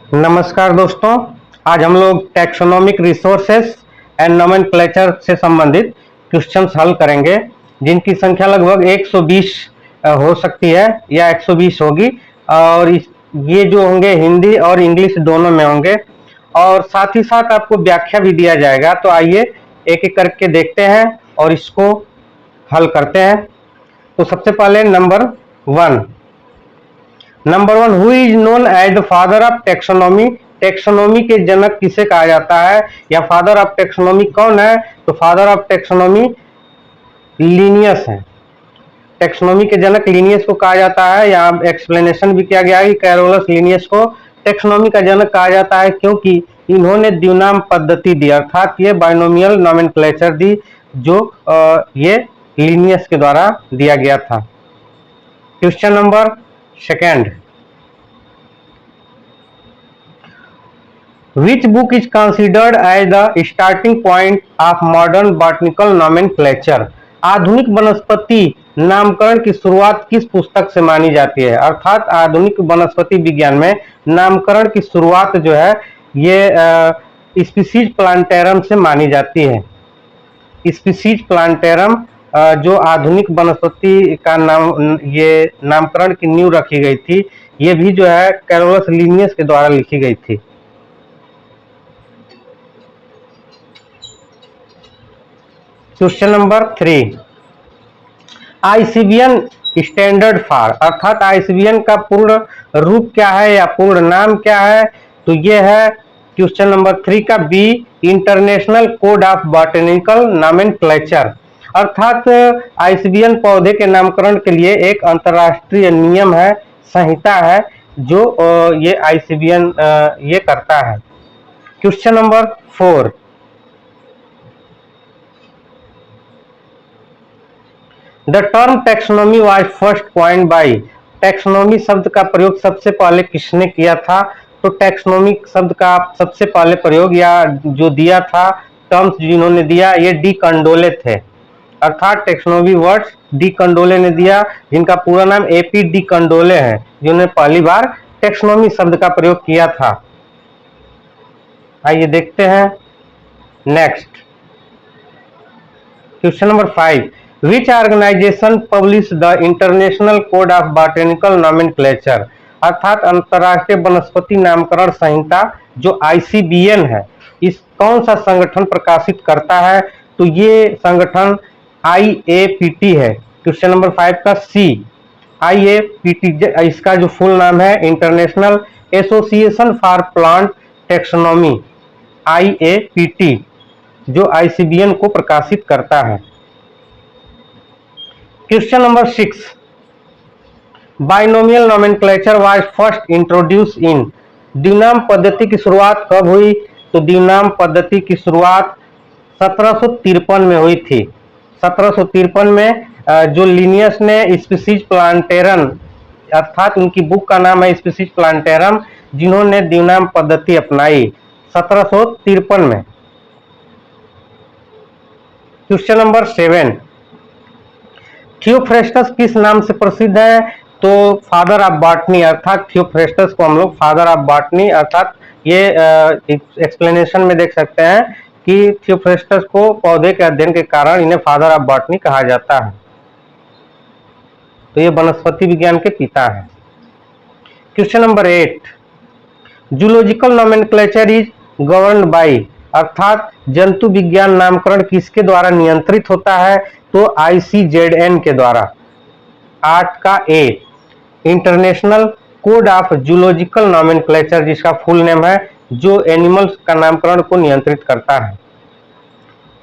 नमस्कार दोस्तों, आज हम लोग टैक्सोनॉमिक रिसोर्सेस एंड नोमेनक्लेचर से संबंधित क्वेश्चंस हल करेंगे, जिनकी संख्या लगभग 120 हो सकती है या 120 होगी। और ये जो होंगे हिंदी और इंग्लिश दोनों में होंगे, और साथ ही साथ आपको व्याख्या भी दिया जाएगा। तो आइए एक एक करके देखते हैं और इसको हल करते हैं। तो सबसे पहले number one, who is known as the father of taxonomy. Taxonomy के जनक किसे कहा जाता है, या फादर ऑफ टेक्सोनॉमी कौन है? तो फादर ऑफ टेक्सोनॉमी लिनियस है। टेक्सोनॉमी के जनक लिनियस को कहा जाता है। यहाँ एक्सप्लेनेशन भी किया गया है कि कैरोलस लिनियस को टेक्सोनॉमी का जनक कहा जाता है क्योंकि इन्होंने द्विनाम पद्धति दी, अर्थात ये बाइनोमियल नोमेनक्लेचर दी, जो ये लिनियस के द्वारा दिया गया था। Question number second, Which book is considered as the starting point of modern botanical nomenclature? आधुनिक वनस्पति नामकरण की शुरुआत किस पुस्तक से मानी जाती है? अर्थात आधुनिक वनस्पति विज्ञान में नामकरण की शुरुआत जो है ये स्पीसीज प्लांटेरम से मानी जाती है। स्पीसीज प्लांटेरम जो आधुनिक वनस्पति का नाम, ये नामकरण की नींव रखी गई थी, ये भी जो है कैरोलस लिनियस के द्वारा लिखी गई थी। Question number 3, ICBN standard for, अर्थात आईसीबीएन का पूर्ण रूप क्या है या पूर्ण नाम क्या है? तो ये है क्वेश्चन नंबर 3 का B, international code of botanical nomenclature. अर्थात आईसीबीएन पौधे के नामकरण के लिए एक अंतरराष्ट्रीय नियम है, संहिता है, जो ये आईसीबीएन ये करता है। Question number 4, the term taxonomy was first coined bye. Taxonomy शब्द का प्रयोग सबसे पहले किसने किया था? तो टैक्सोनॉमी शब्द का सबसे पहले प्रयोग या जो दिया था, टर्म्स जिन्होंने दिया, ये डी कंडोले थे। अर्थात टैक्सोनॉमी वर्ड्स डी कंडोले ने दिया, जिनका पूरा नाम एपी डी कंडोले है, जिन्होंने पहली बार टैक्सोनॉमी शब्द का प्रयोग किया था। आइए देखते हैं next, question number 5, Which organization published the International Code of Botanical Nomenclature? अर्थात अंतरराष्ट्रीय वनस्पति नामकरण संहिता जो आईसीबीएन है, इस कौन सा संगठन प्रकाशित करता है? तो ये संगठन आईएपीटी है। क्वेश्चन नंबर 5 का सी, आईएपीटी, इसका जो फुल नाम है international association for plant taxonomy, IAPT, जो आईसीबीएन को प्रकाशित करता है। Question number 6, binomial nomenclature was first introduced in. द्विनाम पद्धति की शुरुआत कब हुई? तो द्विनाम पद्धति की शुरुआत 1753 में हुई थी। 1753 में जो लिनियस ने स्पीसीज प्लांटेरम, अर्थात उनकी बुक का नाम है स्पीसीज प्लांटेरम, जिन्होंने द्विनाम पद्धति अपनाई 1753 में। क्वेश्चन नंबर 7, थियोफ्रेस्टस किस नाम से प्रसिद्ध है? तो फादर ऑफ बॉटनी, अर्थात थियोफ्रेस्टस को हम लोग फादर ऑफ बॉटनी, अर्थात ये एक्सप्लेनेशन में देख सकते हैं कि थियोफ्रेस्टस को पौधे के अध्ययन के कारण इन्हें फादर ऑफ बॉटनी कहा जाता है। तो ये वनस्पति विज्ञान के पिता है। Question number 8, zoological nomenclature is governed bye, अर्थात जंतु विज्ञान नामकरण किसके द्वारा नियंत्रित होता है? तो आईसीजेडएन के द्वारा। 8 का A, international code of zoological nomenclature, जिसका फुल नेम है, जो एनिमल्स का नामकरण को नियंत्रित करता है।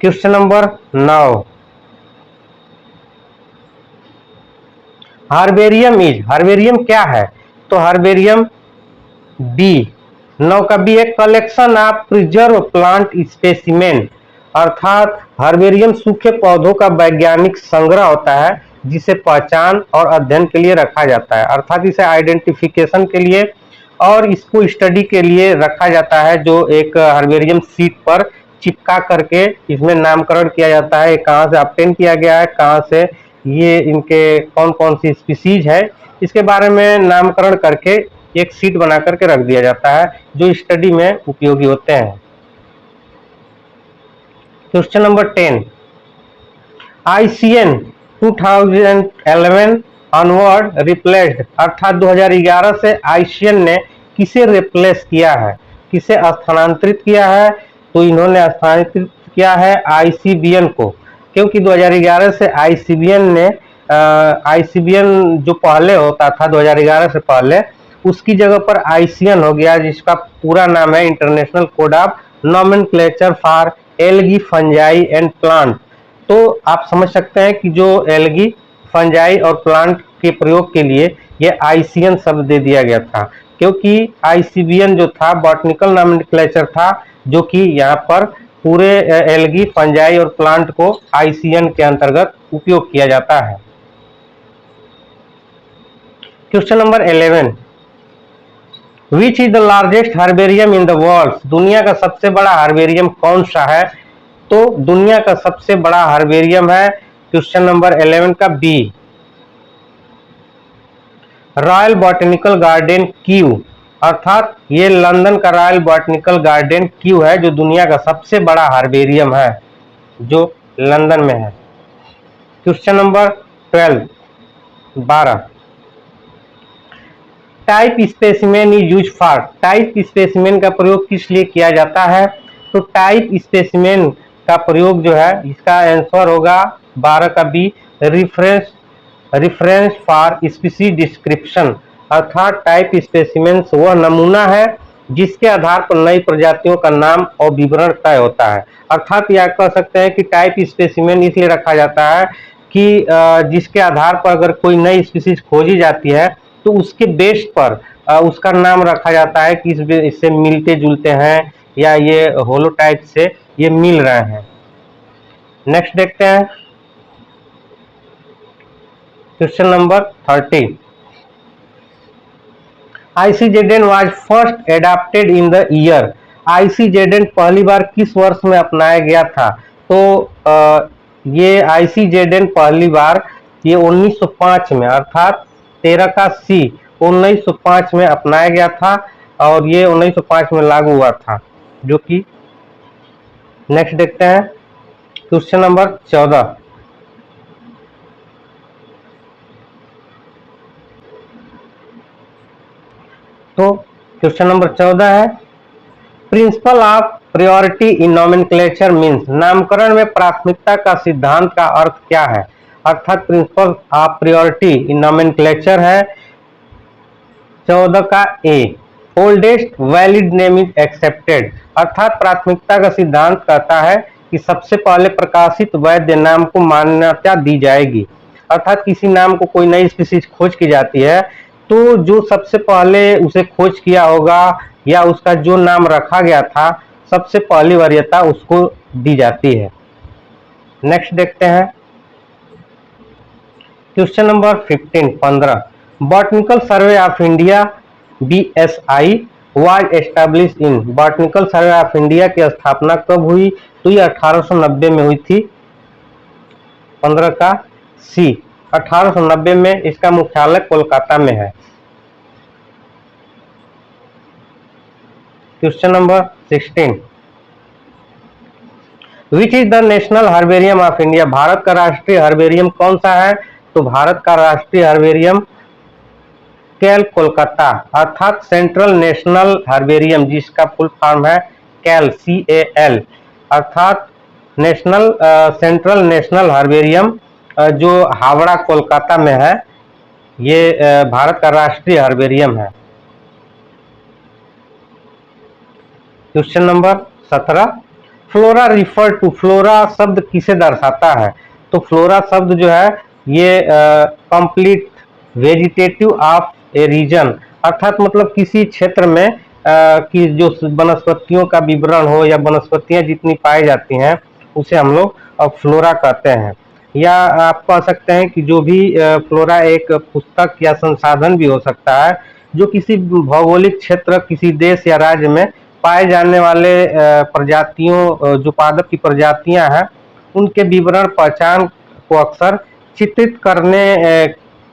Question number 9, herbarium is, herbarium क्या है? तो हार्बेरियम बी, 9 का बी, एक collection of preserve plant specimen, अर्थात हार्बेरियम सूखे पौधों का वैज्ञानिक संग्रह होता है, जिसे पहचान और अध्ययन के लिए रखा जाता है। अर्थात इसे आइडेंटिफिकेशन के लिए और इसको स्टडी के लिए रखा जाता है, जो एक हार्बेरियम शीट पर चिपका करके इसमें नामकरण किया जाता है, कहाँ से ऑब्टेन किया गया है, कहाँ से ये इनके कौन कौन सी स्पीसीज है, इसके बारे में नामकरण करके एक सीट बना करके रख दिया जाता है जो स्टडी में उपयोगी होते हैं। Question number 10, ICN 2011 onward replaced, अर्थात 2011 से ICN ने किसे रिप्लेस किया है, किसे स्थानांतरित किया है? तो इन्होंने स्थानांतरित किया है ICBN को, क्योंकि 2011 से ICBN जो पहले होता था 2011 से पहले, उसकी जगह पर ICN हो गया, जिसका पूरा नाम है international code of nomenclature for algae fungi and plant. तो आप समझ सकते हैं कि जो एल्गी, फंजाई और प्लांट के प्रयोग के लिए ये ICN शब्द दे दिया गया था, क्योंकि ICBN जो था बॉटनिकल नॉमेनक्लेचर था, जो कि यहाँ पर पूरे एल्गी, फंजाई और प्लांट को ICN के अंतर्गत उपयोग किया जाता है। Question number 11, which is the largest herbarium in the world, दुनिया का सबसे बड़ा हर्बेरियम कौन सा है? तो दुनिया का सबसे बड़ा हर्बेरियम है क्वेश्चन नंबर 11 का B, royal botanical garden Kew, अर्थात ये लंदन का रॉयल बॉटनिकल गार्डन क्यू है जो दुनिया का सबसे बड़ा हर्बेरियम है जो लंदन में है। Question number 12, type specimen is use for, type specimen का प्रयोग किस लिए किया जाता है? तो टाइप स्पेसिमेन का प्रयोग जो है, इसका आंसर होगा 12 का B, reference for species description, अर्थात टाइप स्पेसिमेंस वह नमूना है जिसके आधार पर नई प्रजातियों का नाम और विवरण तय होता है। अर्थात यह कह सकते हैं कि टाइप स्पेसिमेन इसलिए रखा जाता है कि जिसके आधार पर अगर कोई नई स्पीसीज खोजी जाती है तो उसके बेस पर उसका नाम रखा जाता है कि इससे मिलते जुलते हैं या ये होलोटाइप से ये मिल रहे हैं। नेक्स्ट देखते हैं question number 30, ICZN was first adapted in the year, ICZN पहली बार किस वर्ष में अपनाया गया था? तो ये ICZN पहली बार ये 1905 में, अर्थात 13 का सी 1905 में अपनाया गया था और ये 1905 में लागू हुआ था, जो कि नेक्स्ट देखते हैं क्वेश्चन नंबर 14, तो क्वेश्चन नंबर 14 है, principal of priority in nomenclature means, नामकरण में प्राथमिकता का सिद्धांत का अर्थ क्या है? अर्थात principle of priority in nomenclature है 14 का A, oldest valid name is accepted, अर्थात प्राथमिकता का सिद्धांत कहता है कि सबसे पहले प्रकाशित वैध नाम को मान्यता दी जाएगी। अर्थात किसी नाम को कोई नई स्पीसीज खोज की जाती है तो जो सबसे पहले उसे खोज किया होगा या उसका जो नाम रखा गया था सबसे पहली वरीयता उसको दी जाती है। नेक्स्ट देखते हैं question number 15, botanical survey of India BSI was established in, botanical survey of India की स्थापना कब हुई? तो ये 1890 में हुई थी। 15 का सी, 1890 में इसका मुख्यालय कोलकाता में है। Question number 16, which is the national herbarium of India, Bharat का राष्ट्रीय हर्बेरियम कौन सा है? तो भारत का राष्ट्रीय हर्बेरियम कैल कोलकाता, अर्थात सेंट्रल नेशनल हर्बेरियम, जिसका फुल फॉर्म है कैल CAL, अर्थात नेशनल सेंट्रल नेशनल हर्बेरियम जो हावड़ा कोलकाता में है, ये भारत का राष्ट्रीय हर्बेरियम है। Question number 17, flora refer to, flora शब्द किसे दर्शाता है? तो फ्लोरा शब्द जो है ये complete vegetative of a region, अर्थात मतलब किसी क्षेत्र में की जो वनस्पतियों का विवरण हो या वनस्पतियां जितनी पाई जाती हैं उसे हम लोग फ्लोरा कहते हैं। या आप कह सकते हैं कि जो भी फ्लोरा एक पुस्तक या संसाधन भी हो सकता है जो किसी भौगोलिक क्षेत्र, किसी देश या राज्य में पाए जाने वाले प्रजातियों, जो पादप की प्रजातियां हैं उनके विवरण पहचान को अक्सर चित्रित करने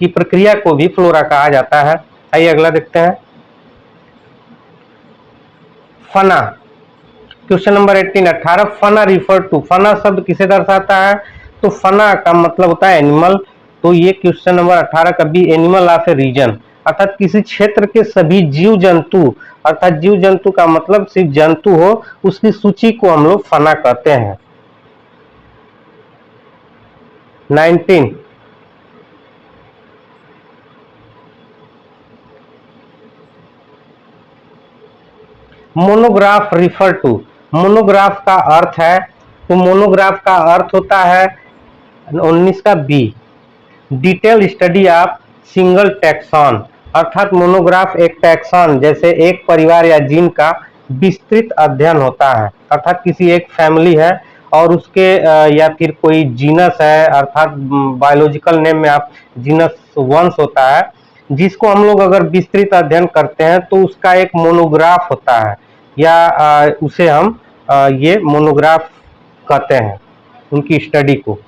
की प्रक्रिया को भी फ्लोरा कहा जाता है। आइए अगला देखते हैं fauna. Question number 18 fauna refer to, fauna शब्द किसे दर्शाता है? तो फना का मतलब होता है एनिमल। तो ये क्वेश्चन नंबर 18 का B animal of a region, अर्थात किसी क्षेत्र के सभी जीव जंतु, अर्थात जीव जंतु का मतलब सिर्फ जंतु हो, उसकी सूची को हम लोग फना कहते हैं। 19 मोनोग्राफ रिफर टू, मोनोग्राफ का अर्थ है, तो मोनोग्राफ का अर्थ होता है 19 का B detail study of single taxon, अर्थात मोनोग्राफ एक टैक्सॉन जैसे एक परिवार या जीन का विस्तृत अध्ययन होता है, अर्थात किसी एक फैमिली है और उसके या फिर कोई जीनस है, अर्थात बायोलॉजिकल नेम में आप जीनस वंश होता है, जिसको हम लोग अगर विस्तृत अध्ययन करते हैं तो उसका एक मोनोग्राफ होता है, या उसे हम ये मोनोग्राफ कहते हैं, उनकी स्टडी को।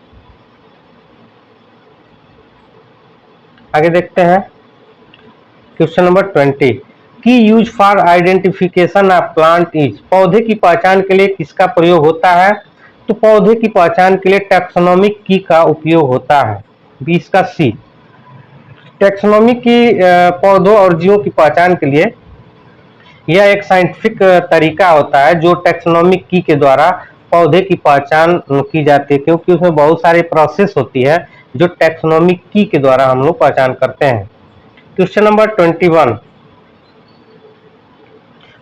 आगे देखते हैं क्वेश्चन नंबर 20 की use for identification of plant is, पौधे की पहचान के लिए किसका प्रयोग होता है? तो पौधे की पहचान के लिए टैक्सोनॉमिक की का उपयोग होता है, 20 का सी। टैक्सोनॉमी की पौधों और जीवों की पहचान के लिए यह एक साइंटिफिक तरीका होता है जो टैक्सोनॉमिक की के द्वारा पौधे की पहचान की जाती है, क्योंकि उसमें बहुत सारी प्रोसेस होती है जो टैक्सोनॉमिक की के द्वारा हम लोग पहचान करते हैं। Question number 21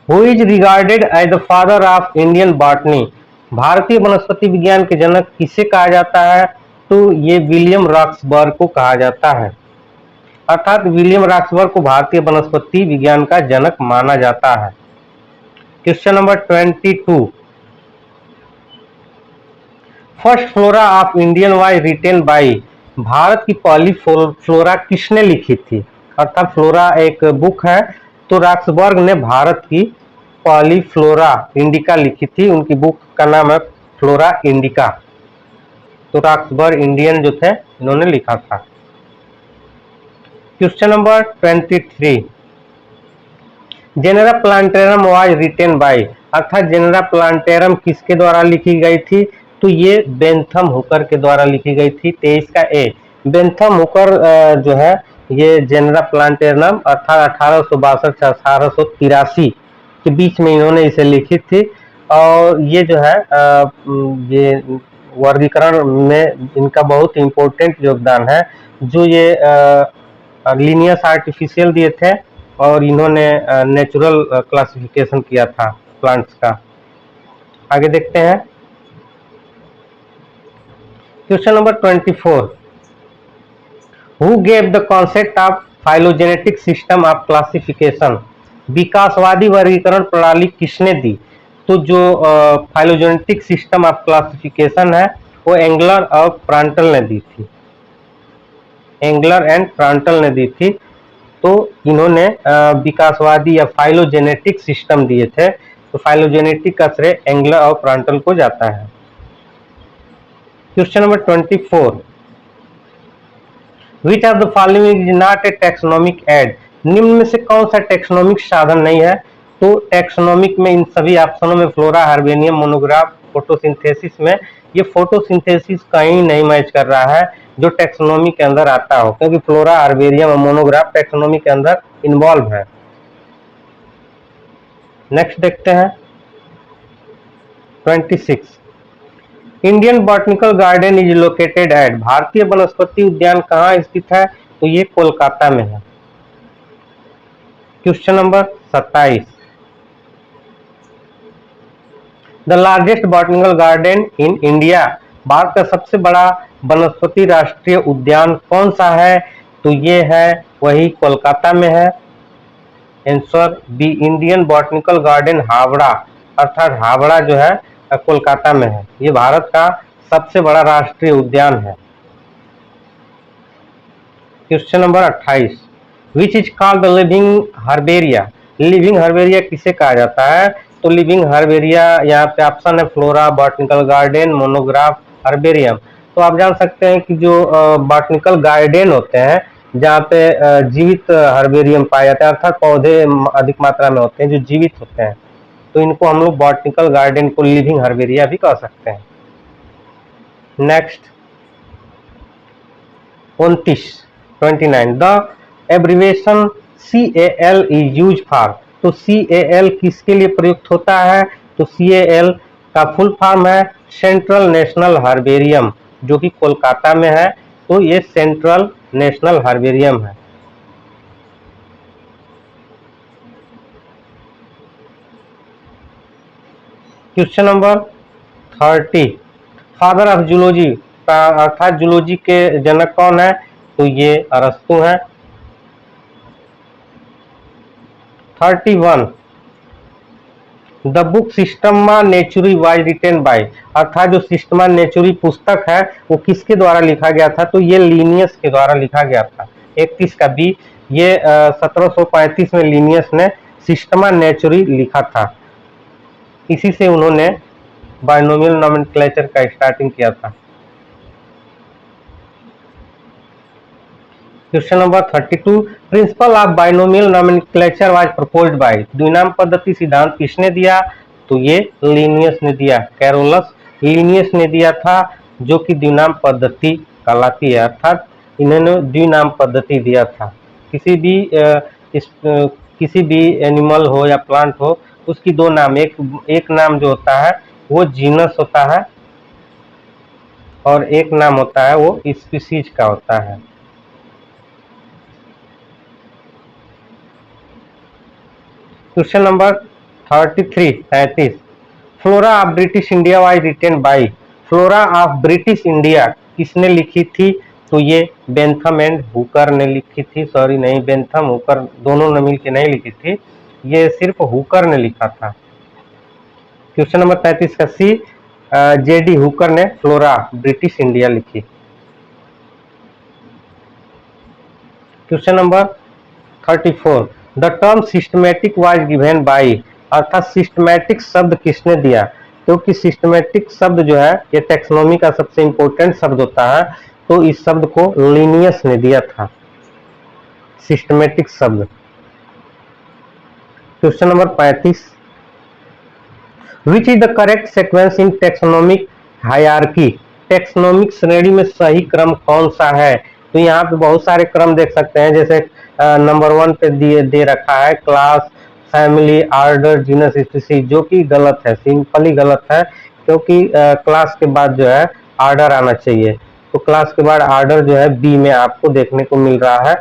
who is regarded as the father of Indian botany, भारतीय वनस्पति विज्ञान के जनक किसे कहा जाता है? तो ये विलियम रॉक्सबर्ग को कहा जाता है, अर्थात विलियम रॉक्सबर्ग को भारतीय वनस्पति विज्ञान का जनक माना जाता है। Question number 22 first flora of Indian why written by, भारत की पहली फ्लोरा किसने लिखी थी? अर्थात फ्लोरा एक बुक है, तो रॉक्सबर्ग ने भारत की पहली फ्लोरा इंडिका लिखी थी, उनकी बुक का नाम है फ्लोरा इंडिका, तो रॉक्सबर्ग इंडियन जो थे इन्होंने लिखा था। Question number 23 genera plantarum was written by, अर्थात जेनेरा प्लांटेरम किसके द्वारा लिखी गई थी? तो ये बेंथम हुकर के द्वारा लिखी गई थी, 23 का ए। बेंथम हुकर जो है ये जेनेरा प्लांटेरम अर्थात 1862 से 1883 के बीच में इन्होंने इसे लिखी थी, और ये जो है ये वर्गीकरण में इनका बहुत इंपॉर्टेंट योगदान है, जो ये लीनियस आर्टिफिशियल दिए थे और इन्होंने नेचुरल क्लासिफिकेशन किया था प्लांट्स का। आगे देखते हैं question number 24 who gave the concept of phylogenetic system of classification, विकासवादी वर्गीकरण प्रणाली किसने दी? तो जो फाइलोजेनेटिक सिस्टम ऑफ क्लासिफिकेशन है वो एंगलर और प्रांटल ने दी थी, एंगलर एंड प्रांटल ने दी थी, तो इन्होंने विकासवादी या फाइलोजेनेटिक सिस्टम दिए थे, तो फाइलोजेनेटिक का श्रेय एंगलर और प्रांटल को जाता है। Question number 24 which of the following is not a taxonomic aid, निम्न में से कौन सा टैक्सोनॉमिक साधन नहीं है? तो टैक्सोनॉमिक में इन सभी ऑप्शनों में फ्लोरा, हार्बेनियम, मोनोग्राफ, फोटोसिंथेसिस में ये फोटोसिंथेसिस कहीं नहीं मैच कर रहा है जो टैक्सोनॉमी के अंदर आता हो, क्योंकि फ्लोरा, हार्बेरियम और मोनोग्राफ टैक्सोनॉमी के अंदर इन्वॉल्व है। नेक्स्ट देखते हैं 26 Indian botanical garden is located at, भारतीय वनस्पति उद्यान कहाँ स्थित है? तो ये कोलकाता में है। Question number 27 the largest botanical garden in India, Bharat का सबसे बड़ा वनस्पति राष्ट्रीय उद्यान कौन सा है? तो ये है वही कोलकाता में है। Answer B Indian botanical garden Howrah, अर्थात हावड़ा जो है कोलकाता में है, ये भारत का सबसे बड़ा राष्ट्रीय उद्यान है। Question number 28 which is called the living herbaria, living herbaria किसे कहा जाता है? तो लिविंग हर्बेरिया यहाँ पे ऑप्शन है flora, botanical garden, monograph, herbarium. तो आप जान सकते हैं कि जो बॉटनिकल गार्डन होते हैं जहाँ पे जीवित हर्बेरियम पाया जाता है, अर्थात पौधे अधिक मात्रा में होते हैं जो जीवित होते हैं, तो इनको हम लोग बॉटनिकल गार्डन को लिविंग हर्बेरिया भी कह सकते हैं। Next 29 the abbreviation CAL is use for, तो CAL किसके लिए प्रयुक्त होता है, तो CAL का फुल फॉर्म है सेंट्रल नेशनल हर्बेरियम, जो कि कोलकाता में है, तो ये सेंट्रल नेशनल हर्बेरियम है। Question number 30 father of zoology का अर्थात जूलॉजी के जनक कौन है, तो ये अरस्तु है। 31 the book Systema नेचुरी was written by, अर्थात जो सिस्टमा नेचुरी पुस्तक है वो किसके द्वारा लिखा गया था, तो ये लीनियस के द्वारा लिखा गया था। 31 का बी, ये 1735 में लीनियस ने सिस्टमा नेचुरी लिखा था, इसी से उन्होंने बाइनोमियल नोमेनक्लेचर का स्टार्टिंग किया था। Question number 32 principle of binomial nomenclature was proposed by, द्विनाम पद्धति सिद्धांत किसने दिया, तो ये लीनियस ने दिया, कैरोलस लीनियस ने दिया था, जो कि द्विनाम पद्धति कहलाती है, अर्थात इन्होंने द्विनाम पद्धति दिया था। किसी भी एनिमल हो या प्लांट हो, उसकी दो नाम, एक नाम जो होता है वो जीनस होता है और एक नाम होता है वो स्पीसीज का होता है। Question number 33 flora of British India was written by, flora of British India किसने लिखी थी, तो ये बेंथम एंड हुकर ने लिखी थी, सॉरी नहीं, बेंथम हुकर दोनों ने मिलकर नहीं लिखी थी, ये सिर्फ हुकर ने लिखा था। क्वेश्चन नंबर 33 का सी, JD हुकर ने फ्लोरा ब्रिटिश इंडिया लिखी। Question number 34 the term systematic was given by, अर्थात सिस्टमेटिक शब्द किसने दिया, क्योंकि सिस्टमेटिक शब्द जो है ये टैक्सोनॉमी का सबसे इंपॉर्टेंट शब्द होता है, तो इस शब्द को लीनियस ने दिया था, सिस्टमेटिक शब्द। Question number 35 which is the correct sequence in taxonomic hierarchy, taxonomic श्रेणी में सही क्रम कौन सा है, तो यहाँ पे बहुत सारे क्रम देख सकते हैं, जैसे नंबर 1 पे दे रखा है class, family, order, genus, species, जो कि गलत है, सिंपली गलत है, क्योंकि क्लास के बाद जो है आर्डर आना चाहिए, तो क्लास के बाद आर्डर जो है बी में आपको देखने को मिल रहा है,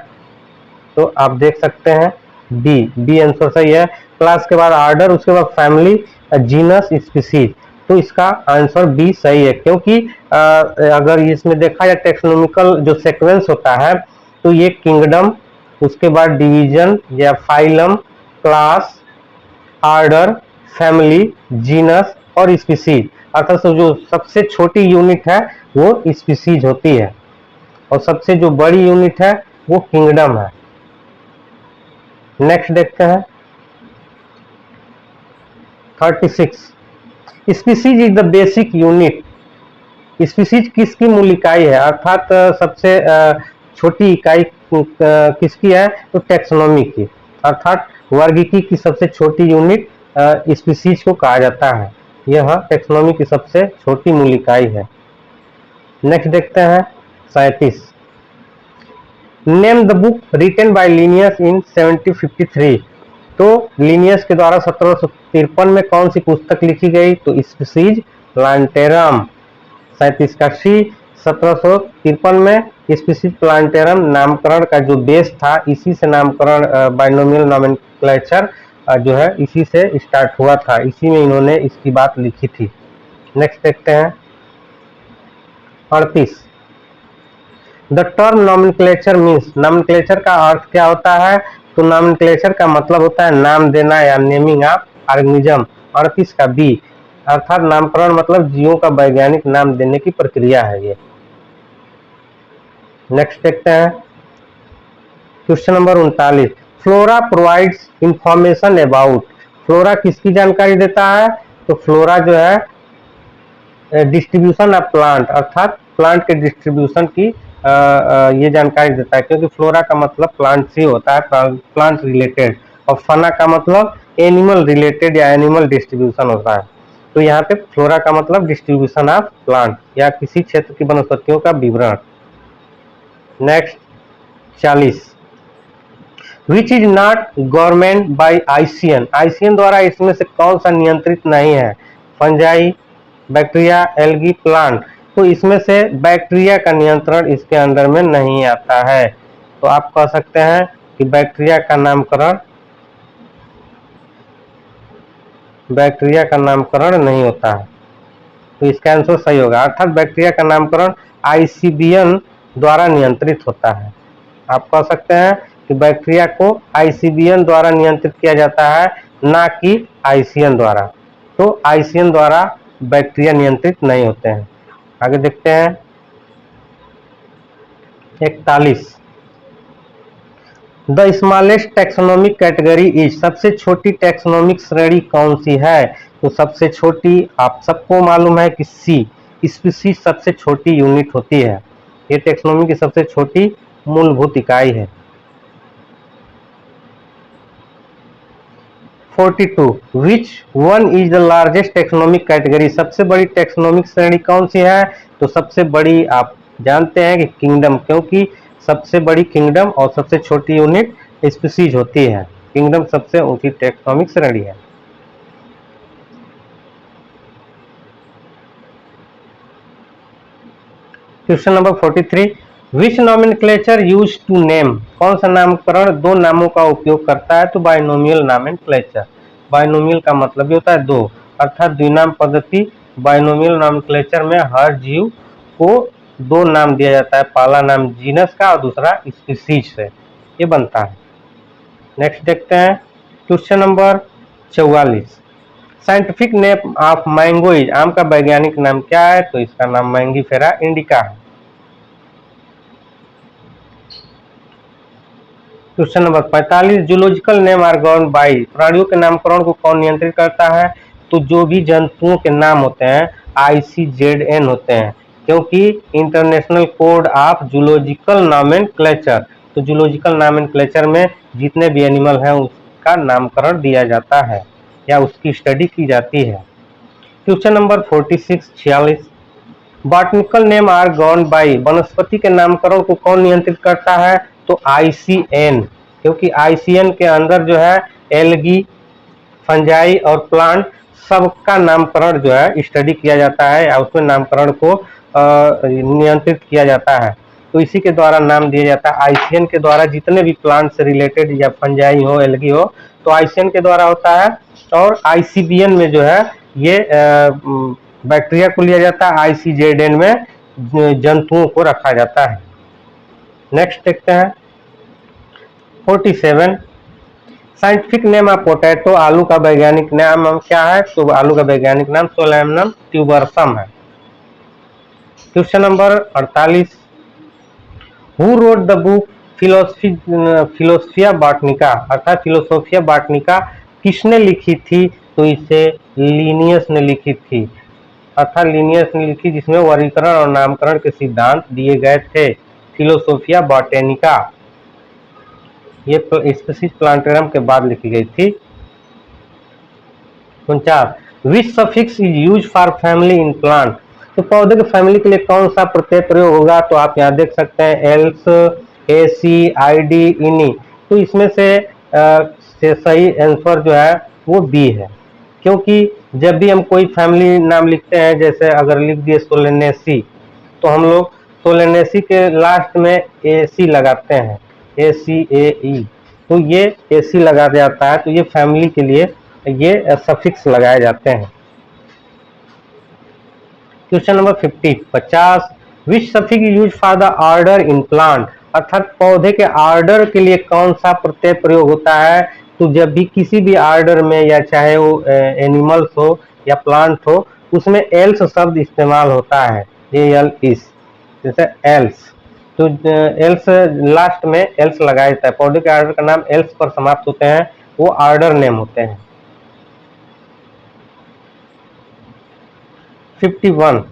तो आप देख सकते हैं बी आंसर सही है। क्लास के बाद आर्डर, उसके बाद फैमिली, जीनस, स्पीसीज, तो इसका आंसर बी सही है, क्योंकि अगर इसमें देखा जाए टैक्सोनॉमिकल जो सीक्वेंस होता है, तो ये किंगडम, उसके बाद डिवीजन या phylum, class, order, family, genus और स्पीसीज, अर्थात जो सबसे छोटी यूनिट है वो स्पीसीज होती है और सबसे जो बड़ी यूनिट है वो किंगडम है। नेक्स्ट देखते हैं 36 species is the basic unit, species किसकी मूल इकाई है, अर्थात सबसे छोटी इकाई किसकी है, तो टैक्सोनॉमी की, अर्थात वर्गीकी की सबसे छोटी यूनिट स्पीसीज को कहा जाता है, यह टैक्सोनॉमी की सबसे छोटी मूल इकाई है। नेक्स्ट देखते हैं 37 name the book written by Linnaeus in 1753, तो लीनियस के द्वारा 1753 में कौन सी पुस्तक लिखी गई, तो स्पीसीज प्लांटेरम। 37 का सी, 1753 में स्पीसीज प्लांटेरम नामकरण का जो बेस था, इसी से नामकरण बाइनोमियल नोमेनक्लेचर जो है इसी से स्टार्ट हुआ था, इसी में इन्होंने इसकी बात लिखी थी। नेक्स्ट देखते हैं 38 the term nomenclature means, nomenclature का अर्थ क्या होता है, तो नोमेनक्लेचर का मतलब होता है नाम देना या नेमिंग ऑफ ऑर्गेनिज्म। 38 का बी, अर्थात नामकरण मतलब जीवों का वैज्ञानिक नाम देने की प्रक्रिया है ये। नेक्स्ट देखते हैं question number 39 flora provides information about, flora किसकी जानकारी देता है, तो फ्लोरा जो है डिस्ट्रीब्यूशन ऑफ प्लांट, अर्थात प्लांट के डिस्ट्रीब्यूशन की ये जानकारी देता है, क्योंकि फ्लोरा का मतलब प्लांट से होता है, प्लांट रिलेटेड, और फना का मतलब एनिमल रिलेटेड या एनिमल डिस्ट्रीब्यूशन होता है। तो यहाँ पे फ्लोरा का मतलब डिस्ट्रीब्यूशन ऑफ प्लांट या किसी क्षेत्र की वनस्पतियों का विवरण। Next 40, which is not government by ICN, ICN द्वारा इसमें से कौन सा नियंत्रित नहीं है? Fungi, bacteria, algae, plant. तो इसमें से बैक्टीरिया का नियंत्रण इसके अंदर में नहीं आता है। तो आप कह सकते हैं कि बैक्टीरिया का नामकरण नहीं होता है। तो इसका आंसर सही होगा, अर्थात बैक्टीरिया का नामकरण आईसीबीएन द्वारा नियंत्रित होता है। आप कह सकते हैं कि बैक्टीरिया को आईसीबीएन द्वारा नियंत्रित किया जाता है, ना कि आईसीएन द्वारा। तो आईसीएन द्वारा बैक्टीरिया नियंत्रित नहीं होते हैं। आगे देखते हैं 41, the smallest taxonomic category is, सबसे छोटी टैक्सोनॉमिक श्रेणी कौन सी है? तो सबसे छोटी आप सबको मालूम है कि सी, स्पीशीज सबसे छोटी यूनिट होती है। ये टैक्सोनॉमी की सबसे छोटी मूलभूत इकाई है। 42, विच one is the largest taxonomic category, सबसे बड़ी टैक्सोनॉमिक श्रेणी कौन सी है? तो सबसे बड़ी आप जानते हैं कि किंगडम, क्योंकि सबसे बड़ी किंगडम और सबसे छोटी यूनिट स्पीशीज होती है। किंगडम सबसे ऊंची टैक्सोनॉमिक श्रेणी है। Question number 43, which nomenclature use to name, कौन सा नामकरण दो नामों का उपयोग करता है? तो बाइनोमियल नॉमेनक्लेचर। बाइनोमियल का मतलब ही होता है दो, अर्थात द्विनाम पद्धति। बाइनोमियल नॉमेनक्लेचर में हर जीव को दो नाम दिया जाता है, पहला नाम जीनस का और दूसरा स्पीशीज से, ये बनता है। नेक्स्ट देखते हैं question number 44, scientific name of mango is, आम का वैज्ञानिक नाम क्या है? तो इसका नाम मैंगीफेरा इंडिका है। Question number 45, zoological name are govern by, प्राणियों के नामकरण को कौन नियंत्रित करता है? तो जो भी जंतुओं के नाम होते हैं ICZN होते हैं, क्योंकि international code of zoological nomenclature, तो जूलॉजिकल नॉमेनक्लेचर में जितने भी एनिमल हैं उसका नामकरण दिया जाता है या उसकी स्टडी की जाती है। Question number 46, 46, botanical name are govern by, वनस्पति के नामकरण को कौन नियंत्रित करता है? तो ICN, क्योंकि ICN के अंदर जो है एल्गी, फंजाई और प्लांट सबका नामकरण जो है स्टडी किया जाता है या उसमें नामकरण को नियंत्रित किया जाता है। तो इसी के द्वारा नाम दिया जाता है। ICN के द्वारा जितने भी प्लांट से रिलेटेड या फंजाई हो, एल्गी हो, तो ICN के द्वारा होता है। और ICBN में जो है ये बैक्टीरिया को लिया जाता है, ICZN में जंतुओं को रखा जाता है। नेक्स्ट देखते हैं 47, साइंटिफिक नेम ऑफ पोटैटो, आलू का वैज्ञानिक नाम क्या है? तो आलू का वैज्ञानिक नाम सोलैमनम ट्यूबरसम है। Question number 48, who wrote the book Philosophia Botanica, अर्थात फिलोसोफिया बॉटनिका किसने लिखी थी? तो इसे लिनियस ने लिखी थी, अर्थात लिनियस ने लिखी, जिसमें वर्गीकरण और नामकरण के सिद्धांत दिए गए थे। फिलोसोफिया बॉटेनिका ये स्पीशीज प्लांटेरम के बाद लिखी गई थी। 49, which suffix is use for family in plant, तो पौधे के फैमिली के लिए कौन सा प्रत्यय प्रयोग होगा? तो आप यहाँ देख सकते हैं एल्स, AC, ID, इनी। तो इसमें से सही आंसर जो है वो बी है, क्योंकि जब भी हम कोई फैमिली नाम लिखते हैं, जैसे अगर लिख दिए सोलेनेसी, तो हम लोग सोलेनेसी के लास्ट में AC लगाते हैं, ACAE, तो ये AC लगा जाता है। तो ये फैमिली के लिए ये सफिक्स लगाए जाते हैं। Question number 50, which suffix use for the order in plant, अर्थात पौधे के ऑर्डर के लिए कौन सा प्रत्यय प्रयोग होता है? तो जब भी किसी भी ऑर्डर में, या चाहे वो एनिमल्स हो या प्लांट हो, उसमें एल्स शब्द इस्तेमाल होता है, ALS, जैसे एल्स, तो एल्स लास्ट में एल्स लगाया जाता है। पौधे के ऑर्डर का नाम एल्स पर समाप्त होते हैं, वो ऑर्डर नेम होते हैं। 51,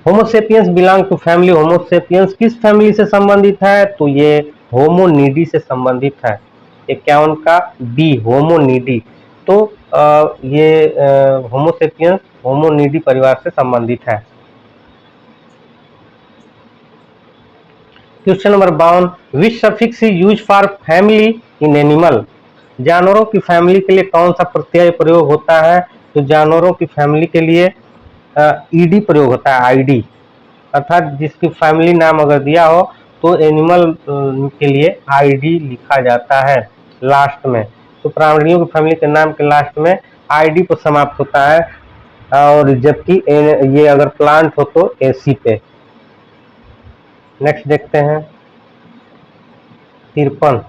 homo sapiens belong to family, homo sapiens किस फैमिली से संबंधित है? तो ये होमोनिडी से संबंधित है। 51 का बी होमोनिडी। तो ये होमोसेपियंस होमोनिडी परिवार से संबंधित है। Question number 52, which suffix is use for family in animal. जानवरों की फैमिली के लिए कौन सा प्रत्यय प्रयोग होता है? तो जानवरों की फैमिली के लिए ईडी प्रयोग होता है, आईडी, अर्थात जिसकी फैमिली नाम अगर दिया हो तो एनिमल के लिए आईडी लिखा जाता है लास्ट में। तो प्राणियों की फैमिली के नाम के लास्ट में आईडी पर समाप्त होता है, और जबकि ये अगर प्लांट हो तो एसी पे। नेक्स्ट देखते हैं 53,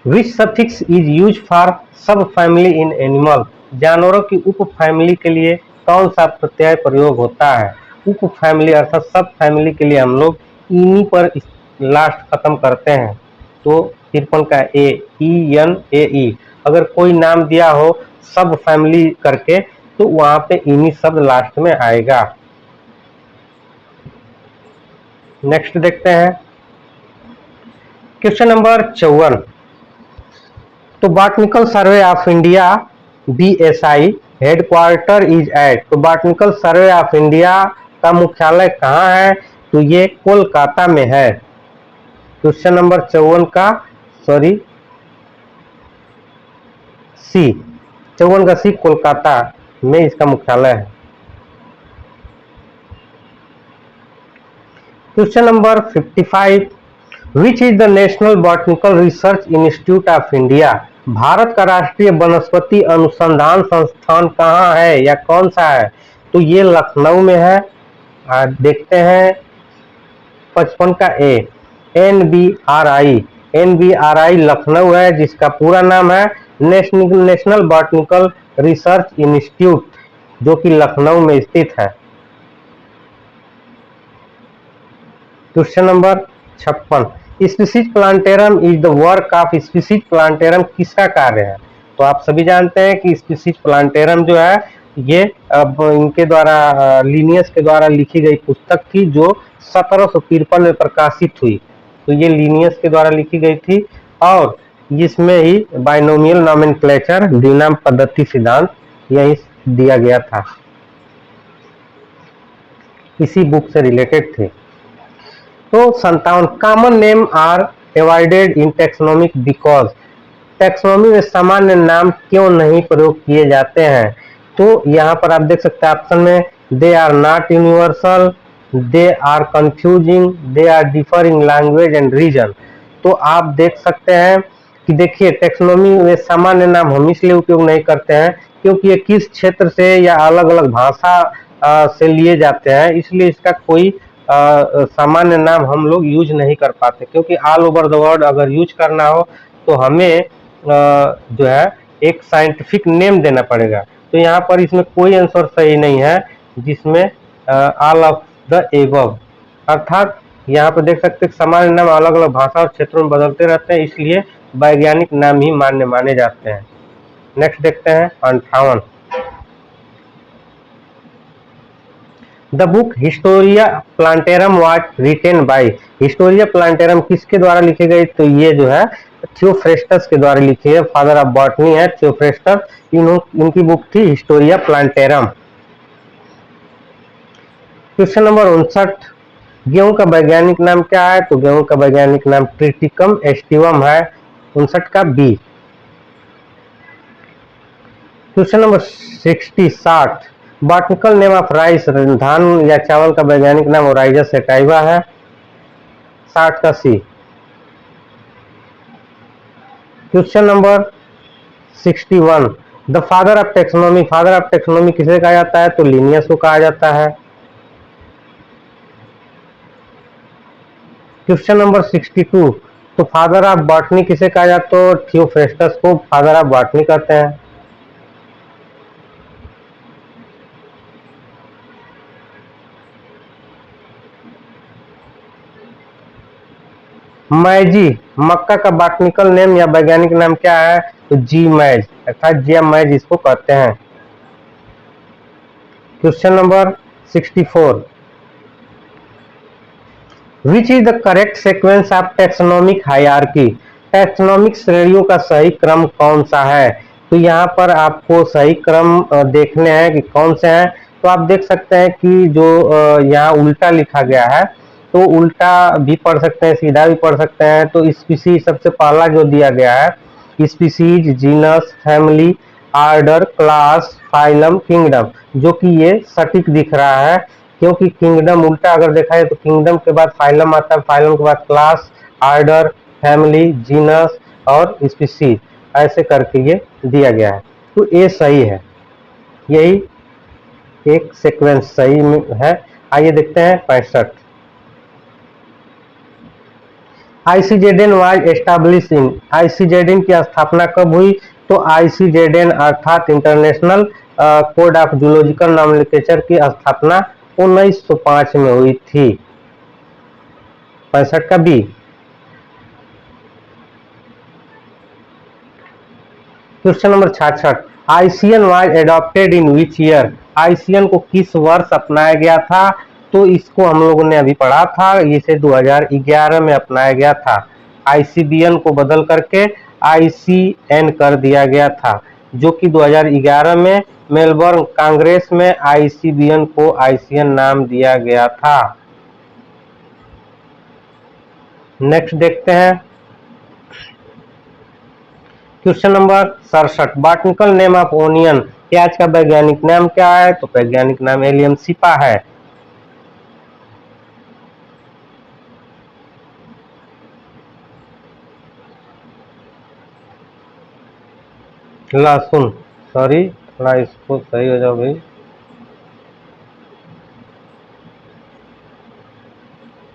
विच सफिक्स इज यूज फॉर सब फैमिली इन एनिमल। जानवरों की उप फैमिली के लिए कौन सा प्रत्यय प्रयोग होता है? उप फैमिली अर्थात सब फैमिली के लिए हम लोग इनी पर लास्ट खत्म करते हैं। तो 53 का ए, ई एन ए ई। अगर कोई नाम दिया हो सब फैमिली करके तो वहां पे इनी शब्द लास्ट में आएगा। नेक्स्ट देखते हैं क्वेश्चन नंबर 54, तो botanical survey of India BSI headquarter is at. तो बॉटनिकल सर्वे ऑफ इंडिया का मुख्यालय कहाँ है? तो ये कोलकाता में है। क्वेश्चन नंबर 54 का सी, 54 का सी, कोलकाता में इसका मुख्यालय है। Question number 55, which is the national botanical research institute of India. Bharat का राष्ट्रीय वनस्पति अनुसंधान संस्थान कहाँ है या कौन सा है? तो ये लखनऊ में है। देखते हैं 55 का ए, NBRI लखनऊ है, जिसका पूरा नाम है नेशनल बॉटनिकल रिसर्च इंस्टीट्यूट, जो कि लखनऊ में स्थित है। Question number 56, species plantarum is the work of. Species plantarum किसका कार्य है? तो आप सभी जानते हैं कि स्पीसीज प्लांटेरम जो है ये अब इनके द्वारा लीनियस के द्वारा लिखी गई पुस्तक थी, जो 1753 में प्रकाशित हुई। तो ये लीनियस के द्वारा लिखी गई थी, और इसमें ही बाइनोमियल नॉमेनक्लेचर, द्विनाम पद्धति सिद्धांत यही दिया गया था, इसी बुक से रिलेटेड थे। तो 57, common name are avoided in taxonomic because. Taxonomy में सामान्य नाम क्यों नहीं प्रयोग किए जाते हैं? तो यहाँ पर आप देख सकते हैं ऑप्शन में, they are not universal, they are confusing, they are differ in language and region. तो आप देख सकते हैं कि देखिए टेक्सोनोमी में सामान्य नाम हम इसलिए उपयोग नहीं करते हैं क्योंकि ये किस क्षेत्र से या अलग अलग भाषा से लिए जाते हैं, इसलिए इसका कोई सामान्य नाम हम लोग यूज नहीं कर पाते, क्योंकि ऑल ओवर द वर्ल्ड अगर यूज करना हो तो हमें जो है एक साइंटिफिक नेम देना पड़ेगा। तो यहाँ पर इसमें कोई आंसर सही नहीं है जिसमें ऑल ऑफ द एबव, अर्थात यहाँ पर देख सकते हैं सामान्य नाम अलग अलग भाषा और क्षेत्रों में बदलते रहते हैं, इसलिए वैज्ञानिक नाम ही मान्य माने जाते हैं। नेक्स्ट देखते हैं 58, the book Historia plantarum was written by. Historia plantarum किसके द्वारा लिखी गई? तो ये जो है थियोफ्रेस्टस के द्वारा लिखी है, फादर ऑफ बॉटनी है थियोफ्रेस्टस, इनकी बुक थी हिस्टोरिया प्लांटेरम। क्वेश्चन नंबर 59, गेहूं का वैज्ञानिक नाम क्या है? तो गेहूं का वैज्ञानिक नाम ट्रिटिकम एस्टिवम है। 59 का B. Question number 60, botanical name of rice. धान या चावल का वैज्ञानिक नाम ओराइजस सैटाइवा है। 60 का C. Question number 61, the father of taxonomy. Father of taxonomy किसे कहा जाता है? तो लिनियस को कहा जाता है। क्वेश्चन नंबर 62, तो फादर ऑफ बॉटनी किसे कहा जाता है? तो थियोफ्रेस्टस को फादर ऑफ बॉटनी कहते हैं। मैजी, मक्का का बॉटनिकल नेम या वैज्ञानिक नाम क्या है? तो जी मैज, अर्थात जिया मैज इसको कहते हैं। Question number 64, which is the correct sequence of taxonomic hierarchy, taxonomic श्रेणियों का सही क्रम कौन सा है। तो यहाँ पर आपको सही क्रम देखने हैं कि कौन से हैं। तो आप देख सकते हैं कि जो यहाँ उल्टा लिखा गया है, तो उल्टा भी पढ़ सकते हैं, सीधा भी पढ़ सकते हैं। तो स्पीसीज सबसे पहला जो दिया गया है, species, genus, family, order, class, phylum, kingdom, जो कि ये सटीक दिख रहा है, क्योंकि किंगडम उल्टा अगर देखा जाए तो किंगडम के बाद फाइलम आता है, फाइलम के बाद क्लास, आर्डर, फैमिली, जीनस और स्पीसीज, ऐसे करके ये दिया गया है। तो ये सही है, यही एक सीक्वेंस सही है। आइए देखते हैं 65। ICZN was establish in, ICZN की स्थापना कब हुई। तो आईसीजेडएन अर्थात international code of zoological nomenclature की स्थापना 1905 में हुई थी। 65 का B. Question number 66, ICN was adopted in which year, ICN को किस वर्ष अपनाया गया था। तो इसको हम लोगों ने अभी पढ़ा था, इसे 2011 में अपनाया गया था। आईसीबीएन को बदल करके आईसीएन कर दिया गया था, जो कि 2011 में मेलबर्न कांग्रेस में आईसीबीएन को आईसीएन नाम दिया गया था। नेक्स्ट देखते हैं question number 67, botanical name of onion, प्याज का वैज्ञानिक नाम क्या है। तो वैज्ञानिक नाम एलियम सिपा है। लहसुन, सॉरी थोड़ा इसको सही हो जाओ भाई।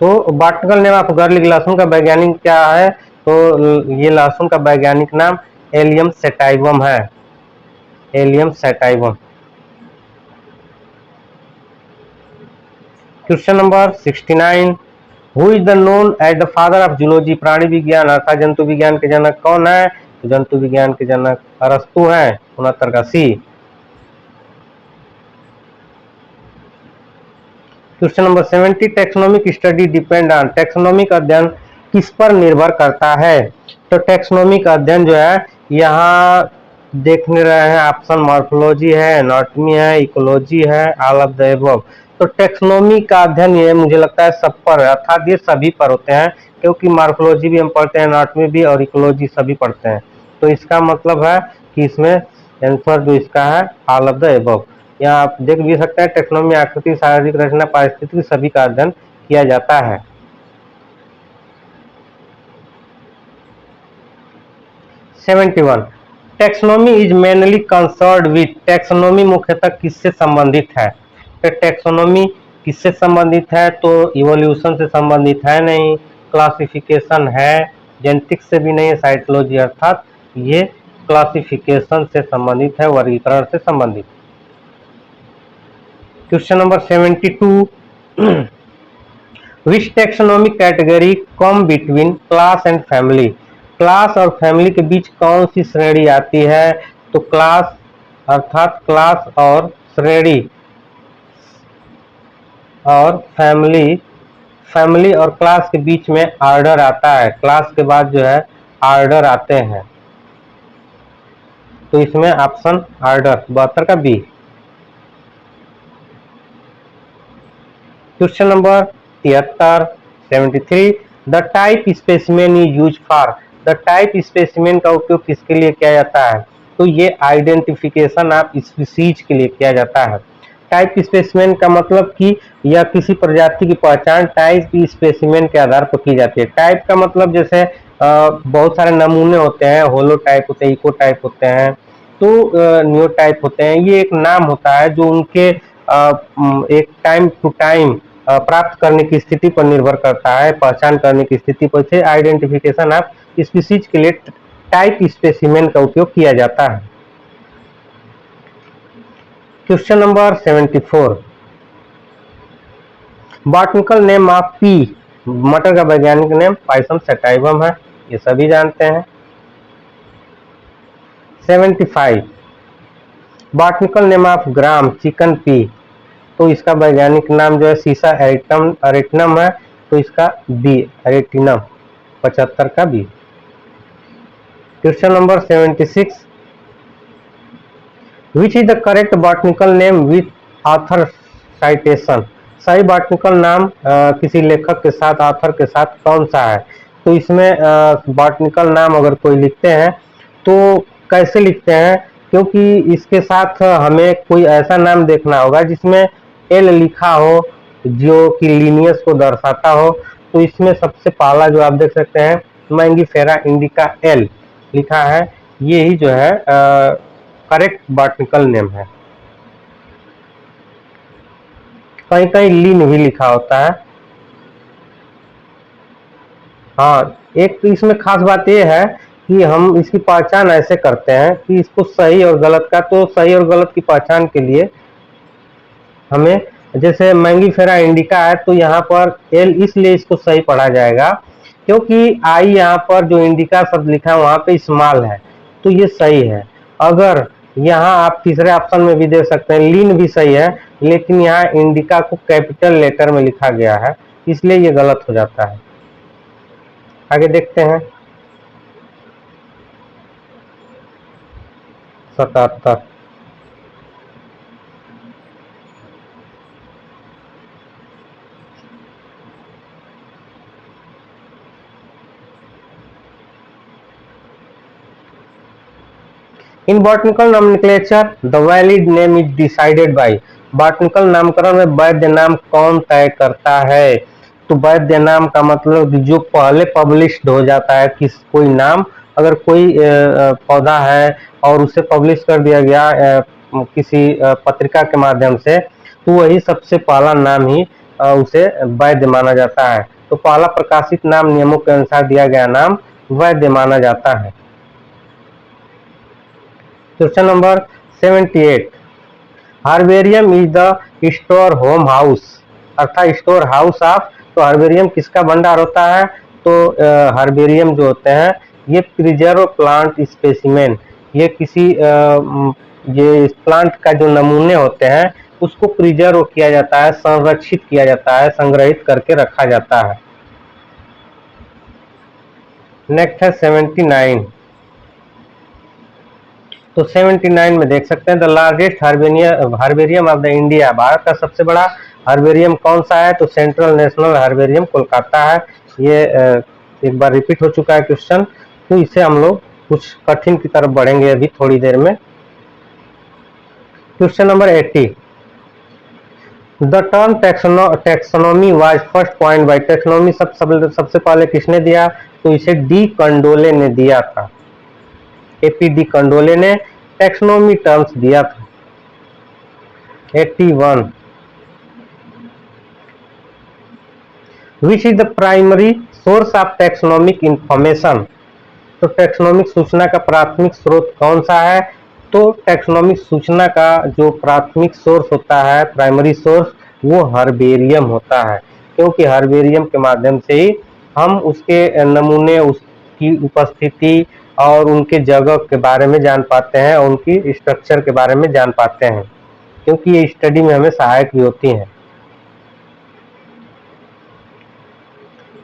तो बॉटनिकल नेम ऑफ गार्लिक, लहसुन का वैज्ञानिक क्या है। तो ये लहसुन का वैज्ञानिक नाम एलियम सेटाइवम है, Allium sativum. Question number 69, who is the known as the father of zoology, प्राणी विज्ञान अर्थात जंतु विज्ञान के जनक कौन है। तो जंतु विज्ञान के जनक अरस्तु हैं। 69 का C. Question number 70, taxonomic study depend on, taxonomic अध्ययन किस पर निर्भर करता है। तो टेक्सोनोमिक अध्ययन जो है, यहाँ देखने रहे हैं ऑप्शन मॉर्फोलॉजी है, एनाटॉमी है, इकोलॉजी है, ऑल ऑफ द अबव। तो टेक्सोनोमी का अध्ययन ये मुझे लगता है सब पर, अर्थात ये सभी पर होते हैं, क्योंकि मॉर्फोलॉजी भी हम पढ़ते हैं, एनाटॉमी भी और इकोलॉजी सभी पढ़ते हैं। तो इसका मतलब है कि इसमें आंसर जो इसका है ऑल ऑफ द अबव। यहाँ आप देख भी सकते हैं, टेक्सोनोमी आकृति, शारीरिक रचना, पारिस्थितिकी सभी का अध्ययन किया जाता है। 71, taxonomy is mainly concerned with, taxonomy मुख्यतः किससे संबंधित है। तो टेक्सोनोमी किससे संबंधित है। तो इवोल्यूशन से संबंधित है नहीं, क्लासिफिकेशन है, जेनेटिक्स से भी नहीं है, साइटोलॉजी अर्थात ये क्लासिफिकेशन से संबंधित है, वर्गीकरण से संबंधित। Question number 72, which taxonomic category come between class and family, class और फैमिली के बीच कौन सी श्रेणी आती है। तो क्लास अर्थात क्लास और श्रेणी, और फैमिली, फैमिली और क्लास के बीच में आर्डर आता है, क्लास के बाद जो है आर्डर आते हैं। तो इसमें ऑप्शन आर्डर 72 का B. Question number 73, 73, the type specimen is use for, the type specimen का उपयोग किसके लिए किया जाता है। तो ये आइडेंटिफिकेशन ऑफ स्पीसीज के लिए किया जाता है। टाइप स्पेसिमेन का मतलब कि यह किसी प्रजाति की पहचान टाइप स्पेसिमेन के आधार पर की जाती है। टाइप का मतलब जैसे बहुत सारे नमूने होते हैं, होलो टाइप होते हैं, इको टाइप होते हैं, तो न्यू टाइप होते हैं। ये एक नाम होता है जो उनके एक टाइम टू टाइम प्राप्त करने की स्थिति पर निर्भर करता है, पहचान करने की स्थिति पर से आइडेंटिफिकेशन ऑफ स्पीसीज के लिए टाइप स्पेसिमेन का उपयोग किया जाता है। Question number 74, botanical name of P, मटर का वैज्ञानिक नेम पाइसम सेटाइवम है, ये सभी जानते हैं। 75, botanical name of gram chicken P, तो इसका वैज्ञानिक नाम जो है सीसा एरिटनम है। तो इसका बी, एरेटिनम 75 का B. Question number 76, which is the correct botanical name with author citation. सही बॉटनिकल नाम किसी लेखक के साथ, ऑथर के साथ कौन सा है। तो इसमें बॉटनिकल नाम अगर कोई लिखते हैं तो कैसे लिखते हैं, क्योंकि इसके साथ हमें कोई ऐसा नाम देखना होगा जिसमें एल लिखा हो, जो कि लीनियस को दर्शाता हो। तो इसमें सबसे पहला जो आप देख सकते हैं मैंगीफेरा इंडिका एल लिखा है, ये ही जो है करेक्ट बॉटनिकल नेम है। कहीं कहीं लीन भी लिखा होता है। हाँ, एक तो इसमें खास बात यह है कि हम इसकी पहचान ऐसे करते हैं कि इसको सही और गलत का, तो सही और गलत की पहचान के लिए हमें, जैसे मैंगीफेरा इंडिका है तो यहाँ पर एल इसलिए इसको सही पढ़ा जाएगा क्योंकि आई यहाँ पर जो इंडिका शब्द लिखा है वहाँ पे स्मॉल है, तो ये सही है। अगर यहाँ आप तीसरे ऑप्शन में भी देख सकते हैं लीन भी सही है, लेकिन यहाँ इंडिका को कैपिटल लेटर में लिखा गया है, इसलिए ये गलत हो जाता है। आगे देखते हैं 77, in botanical nomenclature the valid name is decided by. Botanical नामकरण में वैध नाम कौन तय करता है। तो वैध नाम का मतलब जो पहले पब्लिश्ड हो जाता है, किस कोई नाम, अगर कोई पौधा है और उसे पब्लिश कर दिया गया किसी पत्रिका के माध्यम से, तो वही सबसे पहला नाम ही उसे वैध माना जाता है। तो पहला प्रकाशित नाम नियमों के अनुसार दिया गया नाम वैध माना जाता है। Question number 78, herbarium is the store home house, अर्थात स्टोर हाउस ऑफ। तो हर्बेरियम किसका भंडार होता है। तो हर्बेरियम जो होते हैं ये प्रिजर्व प्लांट स्पेसिमेन, ये किसी ये प्लांट का जो नमूने होते हैं उसको प्रिजर्व किया जाता है, संरक्षित किया जाता है, संग्रहित करके रखा जाता है। नेक्स्ट है 79, तो 79 में देख सकते हैं the largest herbarium of the India, Bharat का सबसे बड़ा हर्बेरियम कौन सा है। तो सेंट्रल नेशनल हर्बेरियम कोलकाता है। ये एक बार रिपीट हो चुका है क्वेश्चन, तो इसे हम लोग कुछ कठिन की तरफ बढ़ेंगे अभी थोड़ी देर में। Question number 80, the term taxonomy was first point by. Taxonomy सबसे पहले किसने दिया। तो इसे डी कंडोले ने दिया था, एपी डी कंडोले ने टैक्सोनॉमी टर्म्स दिया था। 81, विच is the primary source of taxonomic information. तो टैक्सोनॉमिक सूचना का प्राथमिक स्रोत कौन सा है। तो टैक्सोनॉमिक सूचना का जो प्राथमिक सोर्स होता है, प्राइमरी सोर्स, वो हर्बेरियम होता है, क्योंकि हर्बेरियम के माध्यम से ही हम उसके नमूने, उसकी उपस्थिति और उनके जगह के बारे में जान पाते हैं, और उनकी स्ट्रक्चर के बारे में जान पाते हैं, क्योंकि ये स्टडी में हमें सहायक भी होती हैं।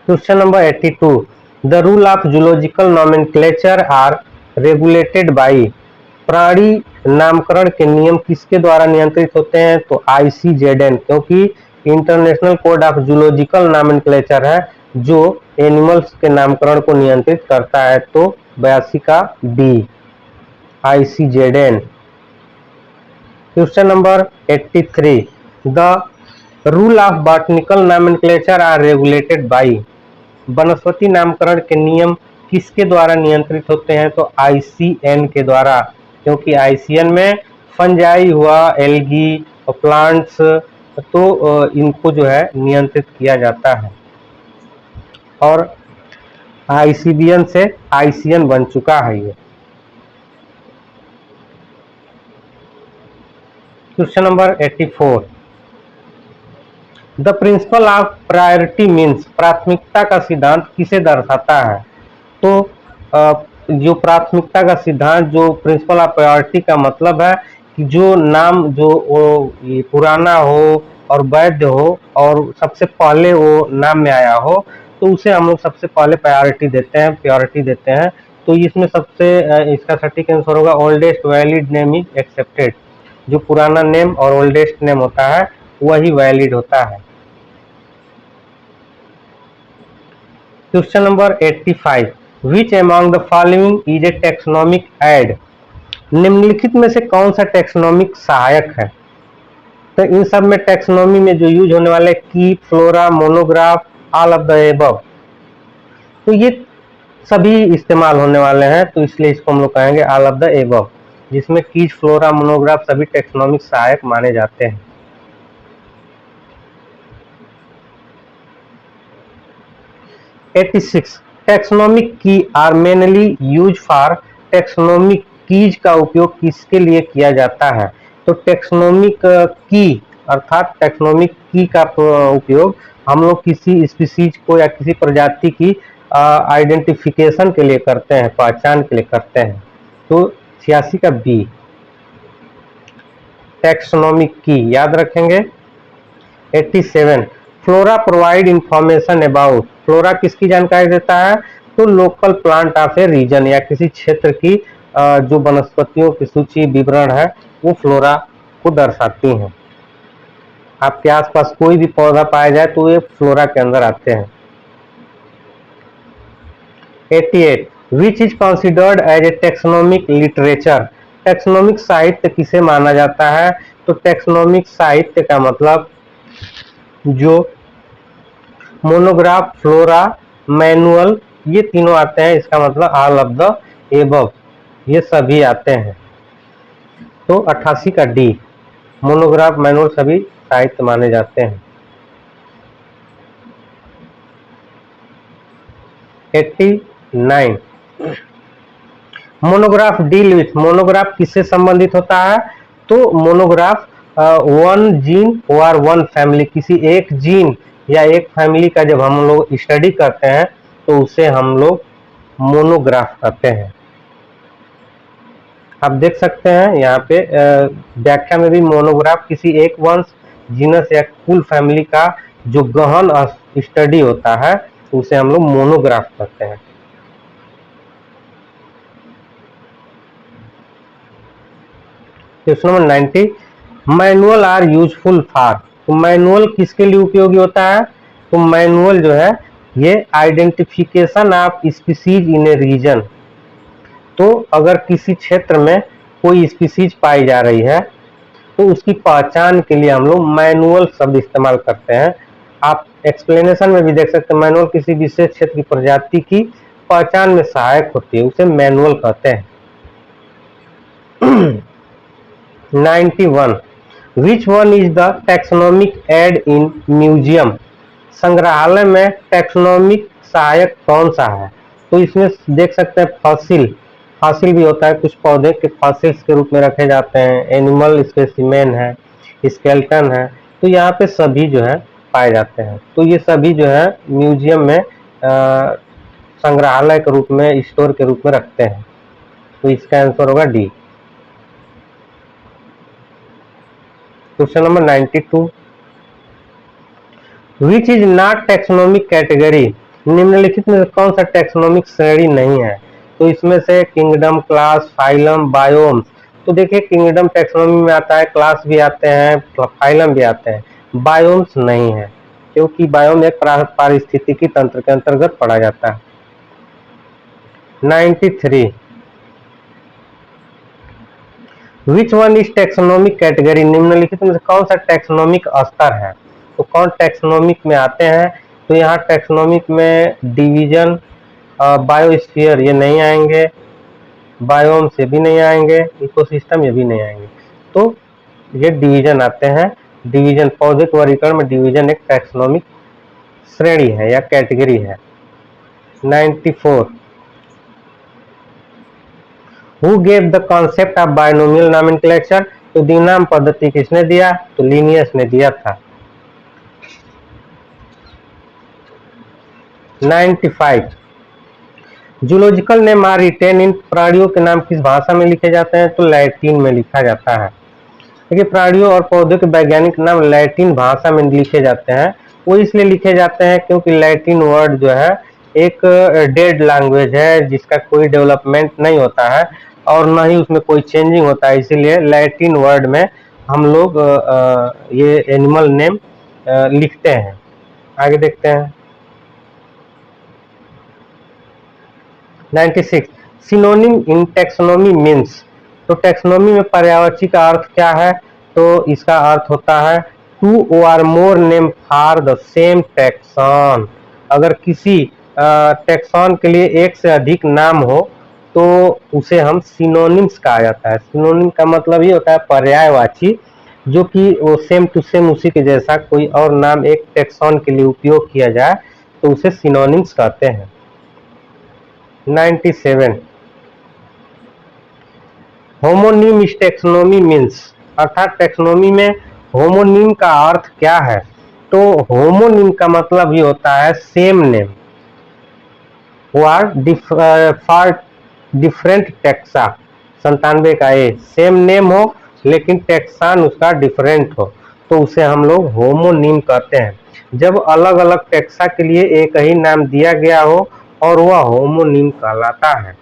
Question number 82, the rule of zoological nomenclature are regulated by. प्राणी नामकरण के नियम किसके द्वारा नियंत्रित होते हैं। तो ICZN, क्योंकि international code of zoological nomenclature है जो एनिमल्स के नामकरण को नियंत्रित करता है। तो 82 का D, ICZN। Question number 83, the rule of botanical nomenclature are regulated by. वनस्पति नामकरण के नियम किसके द्वारा नियंत्रित होते हैं। तो ICN के द्वारा, क्योंकि ICN में फंजाई हुआ, एल्गी और प्लांट्स, तो इनको जो है नियंत्रित किया जाता है, और ICBN से ICN बन चुका है ये। Question number 84, the principal of priority means. प्राथमिकता का सिद्धांत किसे दर्शाता है। तो जो प्राथमिकता का सिद्धांत, जो प्रिंसिपल ऑफ प्रायोरिटी का मतलब है कि जो नाम जो ये पुराना हो और वैध हो और सबसे पहले वो नाम में आया हो तो उसे हम लोग सबसे पहले प्रायोरिटी देते हैं। तो इसमें सबसे इसका सटीक आंसर होगा oldest valid name is accepted. जो पुराना नेम और ओल्डेस्ट नेम होता है वही वैलिड होता है। Question number 85, which among the following is a taxonomic add. निम्नलिखित में से कौन सा टैक्सोनॉमिक सहायक है। तो इन सब में टैक्सोनॉमी में जो यूज होने वाले की, flora, monograph, all of the above, तो ये सभी इस्तेमाल होने वाले हैं, तो इसलिए इसको हम लोग कहेंगे ऑल ऑफ द एबव, जिसमें कीज, फ्लोरा, मोनोग्राफ सभी टैक्सोनॉमिक सहायक माने जाते हैं। Taxonomic key are mainly use for. Taxonomic keys का उपयोग किसके लिए किया जाता है। तो टैक्सोनॉमिक की अर्थात टैक्सोनॉमिक की का उपयोग हम लोग किसी स्पीसीज को या किसी प्रजाति की आइडेंटिफिकेशन के लिए करते हैं, पहचान के लिए करते हैं। तो 86 का बी टैक्सोनॉमिक की याद रखेंगे। 87, flora provide information about. Flora किसकी जानकारी देता है। तो local plant of a region, या किसी क्षेत्र की जो वनस्पतियों की सूची विवरण है वो फ्लोरा को दर्शाती हैं। आपके आसपास कोई भी पौधा पाया जाए तो ये फ्लोरा के अंदर आते हैं। 88, which is considered as a taxonomic literature. Taxonomic साहित्य किसे माना जाता है। तो टैक्सोनॉमिक साहित्य का मतलब जो मोनोग्राफ, फ्लोरा, मैनुअल ये तीनों आते हैं, इसका मतलब ऑल ऑफ द एबव ये सभी आते हैं। तो 88 का डी मोनोग्राफ, मैनुअल सभी साहित्य माने जाते हैं। 89, मोनोग्राफ डील विथ। मोनोग्राफ किससे संबंधित होता है। तो मोनोग्राफ वन जीन और वन फैमिली, किसी एक जीन या एक फैमिली का जब हम लोग स्टडी करते हैं तो उसे हम लोग मोनोग्राफ कहते हैं। आप देख सकते हैं यहाँ पे व्याख्या में भी मोनोग्राफ किसी एक वंश, जीनस या कुल फैमिली का जो गहन स्टडी होता है उसे हम लोग मोनोग्राफ कहते हैं। Question number 90, manual are useful for. तो मैनुअल किसके लिए उपयोगी होता है। तो मैनुअल जो है ये identification of species in a region. तो अगर किसी क्षेत्र में कोई स्पीसीज पाई जा रही है तो उसकी पहचान के लिए हम लोग मैनुअल शब्द इस्तेमाल करते हैं। आप एक्सप्लेनेशन में भी देख सकते हैं, मैनुअल किसी विशेष क्षेत्र की प्रजाति की पहचान में सहायक होती है, उसे मैनुअल कहते हैं। 91, which one is the taxonomic aid in museum. संग्रहालय में टैक्सोनॉमिक सहायक कौन सा है। तो इसमें देख सकते हैं फॉसिल भी होता है, कुछ पौधे के फॉसिल्स के रूप में रखे जाते हैं, एनिमल स्पेसिमेन है, स्केलेटन है, तो यहाँ पे सभी जो है पाए जाते हैं। तो ये सभी जो है म्यूजियम में संग्रहालय के रूप में, स्टोर के रूप में रखते हैं। तो इसका आंसर होगा D. Question number 92, which is not taxonomic category. निम्नलिखित में कौन सा टैक्सोनॉमिक श्रेणी नहीं है। तो इसमें से किंगडम, क्लास, फाइलम, बायोम्स। तो देखिए किंगडम टैक्सोनॉमी में आता है, क्लास भी आते हैं, फाइलम भी आते हैं, बायोम्स नहीं है क्योंकि बायोम एक पारिस्थितिकी तंत्र के अंतर्गत पढ़ा जाता है। 93, विच वन इज टैक्सोनॉमिक कैटेगरी। निम्नलिखित में से कौन सा टैक्सोनॉमिक स्तर है। तो कौन टैक्सोनॉमिक में आते हैं। तो यहाँ टैक्सोनॉमिक में डिवीजन, बायोस्फीयर ये नहीं आएंगे, बायोम से भी नहीं आएंगे, इकोसिस्टम ये भी नहीं आएंगे। तो ये डिवीजन आते हैं। डिवीजन, पौधे के वर्गीकरण में डिवीजन एक टैक्सोनॉमिक श्रेणी है या कैटेगरी है। 94, who gave the concept of binomial nomenclature. तो द्विनाम पद्धति किसने दिया। तो लिनियस ने दिया था। 95, जूलॉजिकल नेम आर रिटेन इन। प्राणियों के नाम किस भाषा में लिखे जाते हैं। तो लैटिन में लिखा जाता है। देखिए, प्राणियों और पौधों के वैज्ञानिक नाम लैटिन भाषा में लिखे जाते हैं। वो इसलिए लिखे जाते हैं क्योंकि लैटिन वर्ड जो है एक डेड लैंग्वेज है, जिसका कोई डेवलपमेंट नहीं होता है और ना ही उसमें कोई चेंजिंग होता है। इसीलिए लैटिन वर्ड में हम लोग ये एनिमल नेम लिखते हैं। आगे देखते हैं। 96 सिनोनिम इन टेक्सोनोमी मीन्स। तो टेक्सोनोमी में पर्यायवाची का अर्थ क्या है? तो इसका अर्थ होता है टू और मोर name for the same tax on. अगर किसी टेक्सॉन के लिए एक से अधिक नाम हो तो उसे हम सिनोनिम्स कहा जाता है। सिनोनिम का मतलब ये होता है पर्यायवाची, जो कि वो सेम टू सेम उसी के जैसा कोई और नाम एक टेक्सॉन के लिए उपयोग किया जाए तो उसे सिनोनिम्स कहते हैं। 97 होमोनिम इस टेक्सोनोमी मीन्स, अर्थात टेक्सोनोमी में होमोनिम का अर्थ क्या है? तो होमोनिम का मतलब ये होता है same name for different taxa. 97 का ए सेम नेम हो लेकिन टेक्सान उसका डिफरेंट हो तो उसे हम लोग होमोनिम कहते हैं। जब अलग अलग टेक्सा के लिए एक ही नाम दिया गया हो और वह होमोनिम कहलाता है।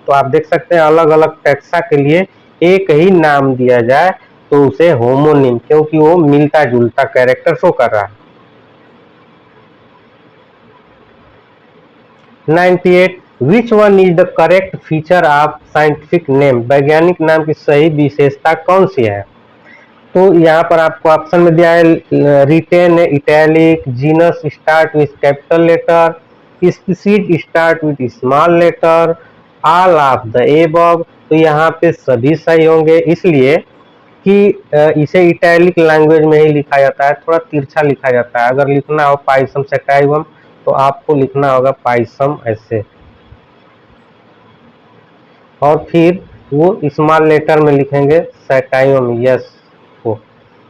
तो आप देख सकते हैं अलग अलग टेक्सा के लिए एक ही नाम दिया जाए तो उसे होमोनिम, क्योंकि वो मिलता जुलता कैरेक्टर शो कर रहा है। 98 विच one is the correct feature of scientific name. वैज्ञानिक नाम की सही विशेषता कौन सी है? तो यहाँ पर आपको ऑप्शन में दिया है रिटेन है, italic, genus start with capital letter, species start with small letter, all of the above. तो यहाँ पे सभी सही होंगे, इसलिए कि इसे इटैलिक लैंग्वेज में ही लिखा जाता है, थोड़ा तिरछा लिखा जाता है। अगर लिखना हो पाइसम सैटाइवम तो आपको लिखना होगा पाइसम ऐसे, और फिर वो स्मॉल लेटर में लिखेंगे सैटाइवम यस को।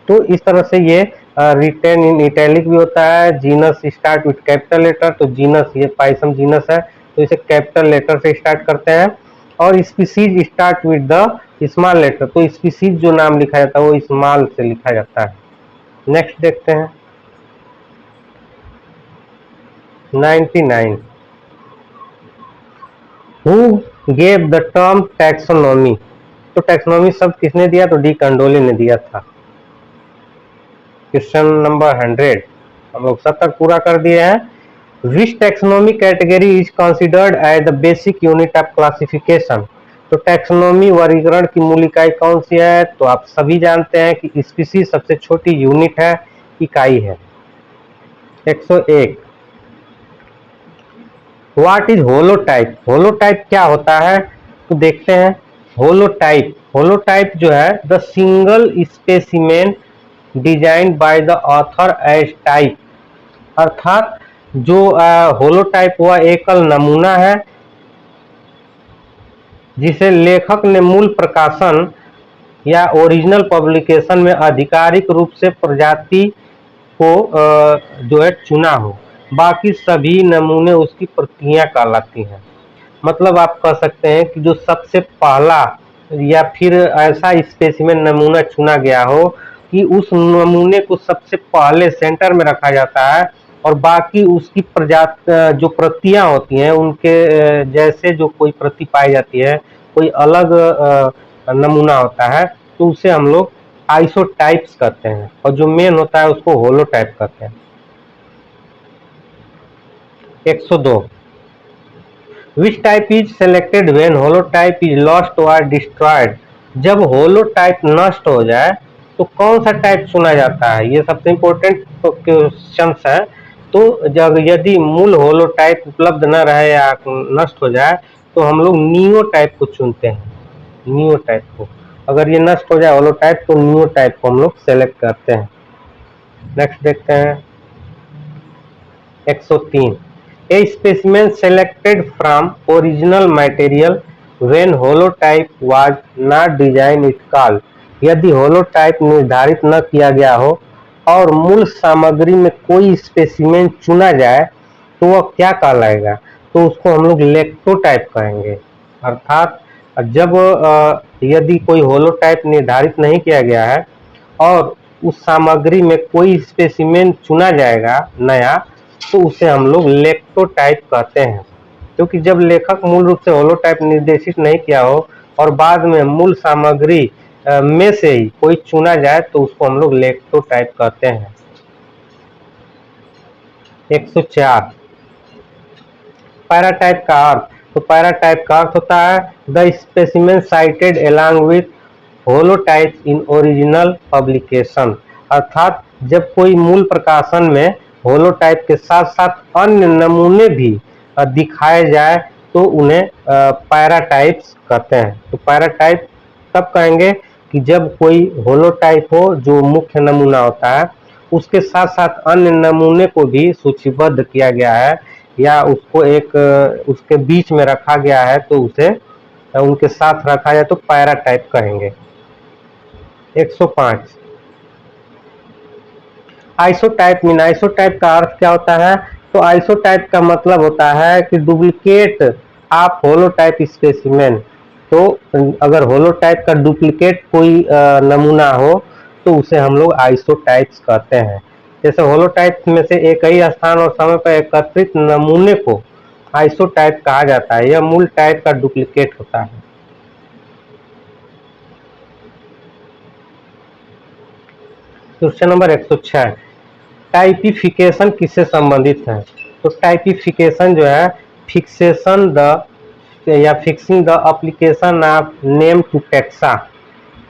तो इस तरह से ये रिटेन इन इटैलिक भी होता है। Genus start with capital letter, तो जीनस ये पाइसम जीनस है तो इसे कैपिटल लेटर से स्टार्ट करते हैं। और species start with the small letter, तो स्पीसीज जो नाम लिखा जाता है वो स्मॉल से लिखा जाता है। नेक्स्ट देखते हैं 99 who gave the term taxonomy. तो टैक्सोनॉमी शब्द किसने दिया? तो डी कंडोले ने दिया था। क्वेश्चन नंबर 100 हम लोग 70 पूरा कर दिए हैं। Which taxonomy category is considered as the basic unit of classification. तो टैक्सोनॉमी वर्गीकरण की मूल इकाई कौन सी है? तो आप सभी जानते हैं कि स्पीसीज सबसे छोटी यूनिट है, इकाई है। 101 व्हाट इज होलोटाइप। होलोटाइप क्या होता है? तो देखते हैं। होलोटाइप जो है the single specimen design by the author as type, अर्थात जो होलोटाइप हुआ एकल नमूना है जिसे लेखक ने मूल प्रकाशन या ओरिजिनल पब्लिकेशन में आधिकारिक रूप से प्रजाति को जो है चुना हो, बाकी सभी नमूने उसकी प्रतियां कहलाती हैं। मतलब आप कह सकते हैं कि जो सबसे पहला या फिर ऐसा स्पेसिमेन नमूना चुना गया हो कि उस नमूने को सबसे पहले सेंटर में रखा जाता है और बाकी उसकी प्रजाति जो प्रतियां होती हैं उनके जैसे जो कोई प्रति पाई जाती है, कोई अलग नमूना होता है तो उसे हम लोग आइसोटाइप्स कहते हैं, और जो मेन होता है उसको होलोटाइप कहते हैं। 102 which type is selected when holotype is lost और डिस्ट्रॉयड। जब होलोटाइप नष्ट हो जाए तो कौन सा टाइप चुना जाता है? ये सबसे इम्पोर्टेंट क्वेश्चन है। तो जब यदि मूल होलोटाइप उपलब्ध न रहे या नष्ट हो जाए तो हम लोग नियो टाइप को चुनते हैं, नियो टाइप को। अगर ये नष्ट हो जाए होलोटाइप तो नियो टाइप को हम लोग सेलेक्ट करते हैं। नेक्स्ट देखते हैं 103 A specimen selected from original material when holotype was not designed is called। यदि holotype निर्धारित न किया गया हो और मूल सामग्री में कोई स्पेसिमेन चुना जाए तो वह क्या कहलाएगा? तो उसको हम लोग लेक्टोटाइप कहेंगे, अर्थात जब यदि कोई होलोटाइप निर्धारित नहीं किया गया है और उस सामग्री में कोई स्पेसिमेन चुना जाएगा नया, तो उसे हम लोग लेक्टोटाइप कहते हैं। क्योंकि जब लेखक मूल रूप से होलोटाइप निर्देशित नहीं किया हो और बाद में मूल सामग्री में से ही कोई चुना जाए तो उसको हम लोग लेक्टोटाइप कहते हैं। 104 पैराटाइप का अर्थ। तो पैराटाइप का अर्थ होता है the specimen cited along with holotype in original publication. अर्थात जब कोई मूल प्रकाशन में होलोटाइप के साथ साथ अन्य नमूने भी दिखाए जाए तो उन्हें पैराटाइप्स कहते हैं। तो पैराटाइप तब कहेंगे कि जब कोई होलोटाइप हो जो मुख्य नमूना होता है, उसके साथ साथ अन्य नमूने को भी सूचीबद्ध किया गया है या उसको एक उसके बीच में रखा गया है, तो उसे उनके साथ रखा जाए तो पैराटाइप कहेंगे। 105 आइसोटाइप मीन। आइसोटाइप का अर्थ क्या होता है? तो आइसोटाइप का मतलब होता है कि डुप्लीकेट ऑफ होलोटाइप स्पेसिमेन। तो अगर होलोटाइप का डुप्लीकेट कोई नमूना हो तो उसे हम लोग आइसोटाइप्स कहते हैं। जैसे होलोटाइप में से एक ही स्थान और समय पर एकत्रित नमूने को आइसोटाइप कहा जाता है। यह मूल टाइप का डुप्लीकेट होता है। क्वेश्चन नंबर 106 टाइपिफिकेशन किससे संबंधित है? तो टाइपिफिकेशन जो है फिक्सेशन द या fixing the application of name to taxa.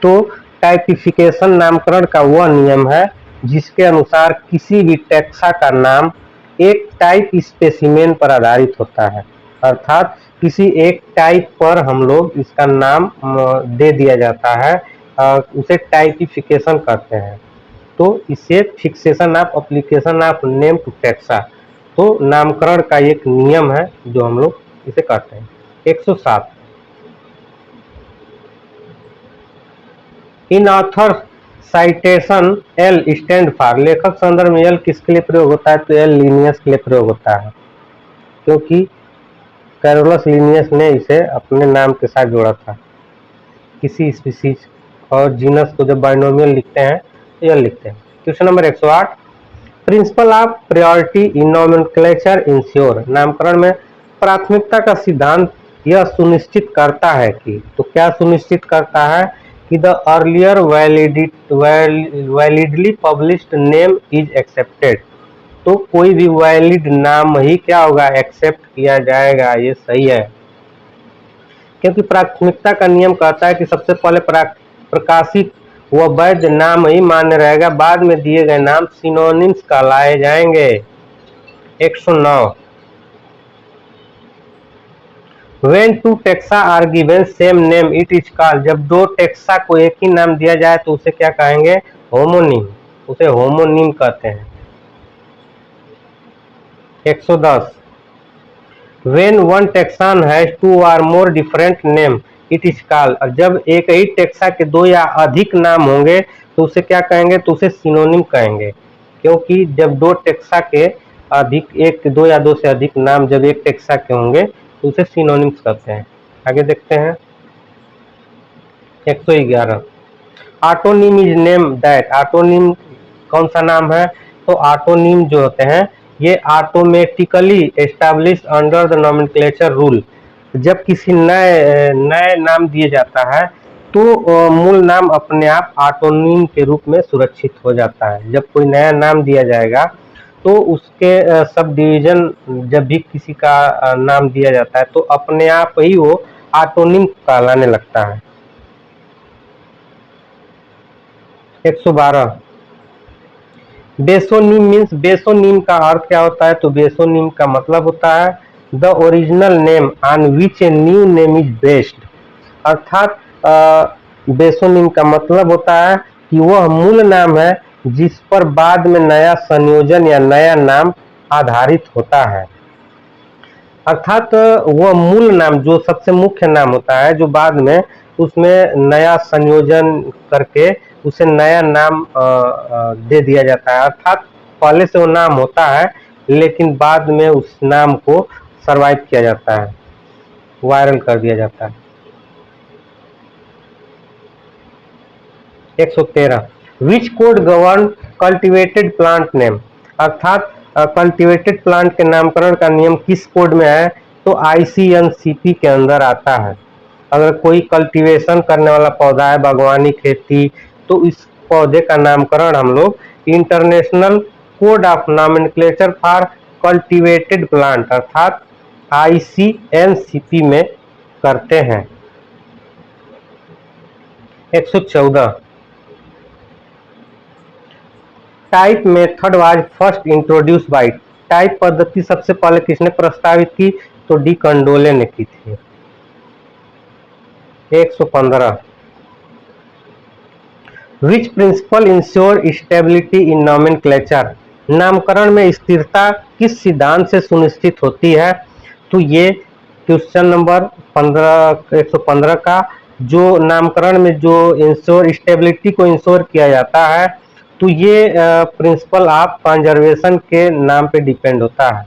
तो टाइपिफिकेशन नामकरण का वह नियम है जिसके अनुसार किसी भी टेक्सा का नाम एक टाइप स्पेसिमेन पर आधारित होता है। अर्थात किसी एक टाइप पर हम लोग इसका नाम दे दिया जाता है, उसे टाइपिफिकेशन कहते हैं। तो इसे fixation of application of name to taxa, तो नामकरण का एक नियम है जो हम लोग इसे कहते हैं। 107 in author citation L stand for. लेखक संदर्भ में एल किसके लिए प्रयोग होता है? तो एल लिनियस के लिए प्रयोग होता है, क्योंकि कैरोलस लिनियस ने इसे अपने नाम के साथ जोड़ा था। किसी स्पीसीज और जीनस को जब बाइनोमियल लिखते हैं तो एल लिखते हैं। Question number 108 principal of priority in nomenclature ensure. नामकरण में प्राथमिकता का सिद्धांत यह सुनिश्चित करता है कि, तो क्या सुनिश्चित करता है कि the earlier validly published name is accepted. तो कोई भी वैलिड नाम ही क्या होगा? एक्सेप्ट किया जाएगा। ये सही है, क्योंकि प्राथमिकता का नियम कहता है कि सबसे पहले प्रकाशित वह वैध नाम ही मान्य रहेगा, बाद में दिए गए नाम सिनोनिम्स कहलाए जाएंगे। 109 When two taxa are given same name it is called. जब दो टेक्सा को एक ही नाम दिया जाए तो उसे क्या कहेंगे? होमोनिम। उसे होमोनिम कहते हैं। 110 When one taxon has two or more different name it is called। और जब एक ही टेक्सा के दो या अधिक नाम होंगे तो उसे क्या कहेंगे? तो उसे सिनोनिम कहेंगे, क्योंकि जब दो टेक्सा के अधिक, एक, दो या दो से अधिक नाम जब एक टेक्सा के होंगे तो उसे सिनोनिम्स कहते हैं। आगे देखते हैं 111 autonym is name that. Autonym कौन सा नाम है? तो ऑटोनिम जो होते हैं ये automatically established under the nomenclature rule. जब किसी नए नाम दिए जाता है तो मूल नाम अपने आप ऑटोनिम के रूप में सुरक्षित हो जाता है। जब कोई नया नाम दिया जाएगा तो उसके सब डिवीजन जब भी किसी का नाम दिया जाता है तो अपने आप ही वो ऑटोनिम कहलाने लगता है। 112 बेसोनिम मीन्स। बेसोनिम का अर्थ क्या होता है? तो बेसोनिम का मतलब होता है the original name on which a new name is based. अर्थात बेसोनिम का मतलब होता है कि वह मूल नाम है जिस पर बाद में नया संयोजन या नया नाम आधारित होता है। अर्थात वह मूल नाम जो सबसे मुख्य नाम होता है, जो बाद में उसमें नया संयोजन करके उसे नया नाम दे दिया जाता है। अर्थात पहले से वो नाम होता है लेकिन बाद में उस नाम को सर्वाइव किया जाता है, वायरल कर दिया जाता है। 113 विच code govern cultivated plant name, अर्थात कल्टिवेटेड प्लांट के नामकरण का नियम किस कोड में है? तो ICNCP के अंदर आता है। अगर कोई कल्टीवेशन करने वाला पौधा है, बागवानी खेती, तो इस पौधे का नामकरण हम लोग international code of nomenclature for cultivated plant अर्थात ICNCP में करते हैं। 114 type method was first introduce by, type पद्धति सबसे पहले किसने प्रस्तावित की? तो डी कंडोले ने की थी। 115 which principle ensure stability in nomenclature, नामकरण में स्थिरता किस सिद्धांत से सुनिश्चित होती है? तो ये क्वेश्चन नंबर 115 का जो नामकरण में जो इंश्योर स्टेबिलिटी को इंश्योर किया जाता है, तो ये प्रिंसिपल ऑफ कंजर्वेशन के नाम पे डिपेंड होता है,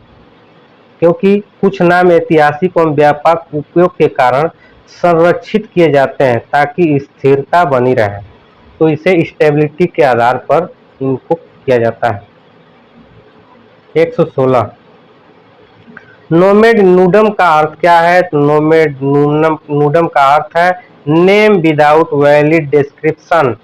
क्योंकि कुछ नाम ऐतिहासिक एवं व्यापक उपयोग के कारण संरक्षित किए जाते हैं ताकि स्थिरता बनी रहे, तो इसे स्टेबिलिटी के आधार पर इनको किया जाता है। 116 नोमेड नूडम का अर्थ क्या है? तो नोमेड नूडम का अर्थ है नेम विदाउट वैलिड डिस्क्रिप्शन,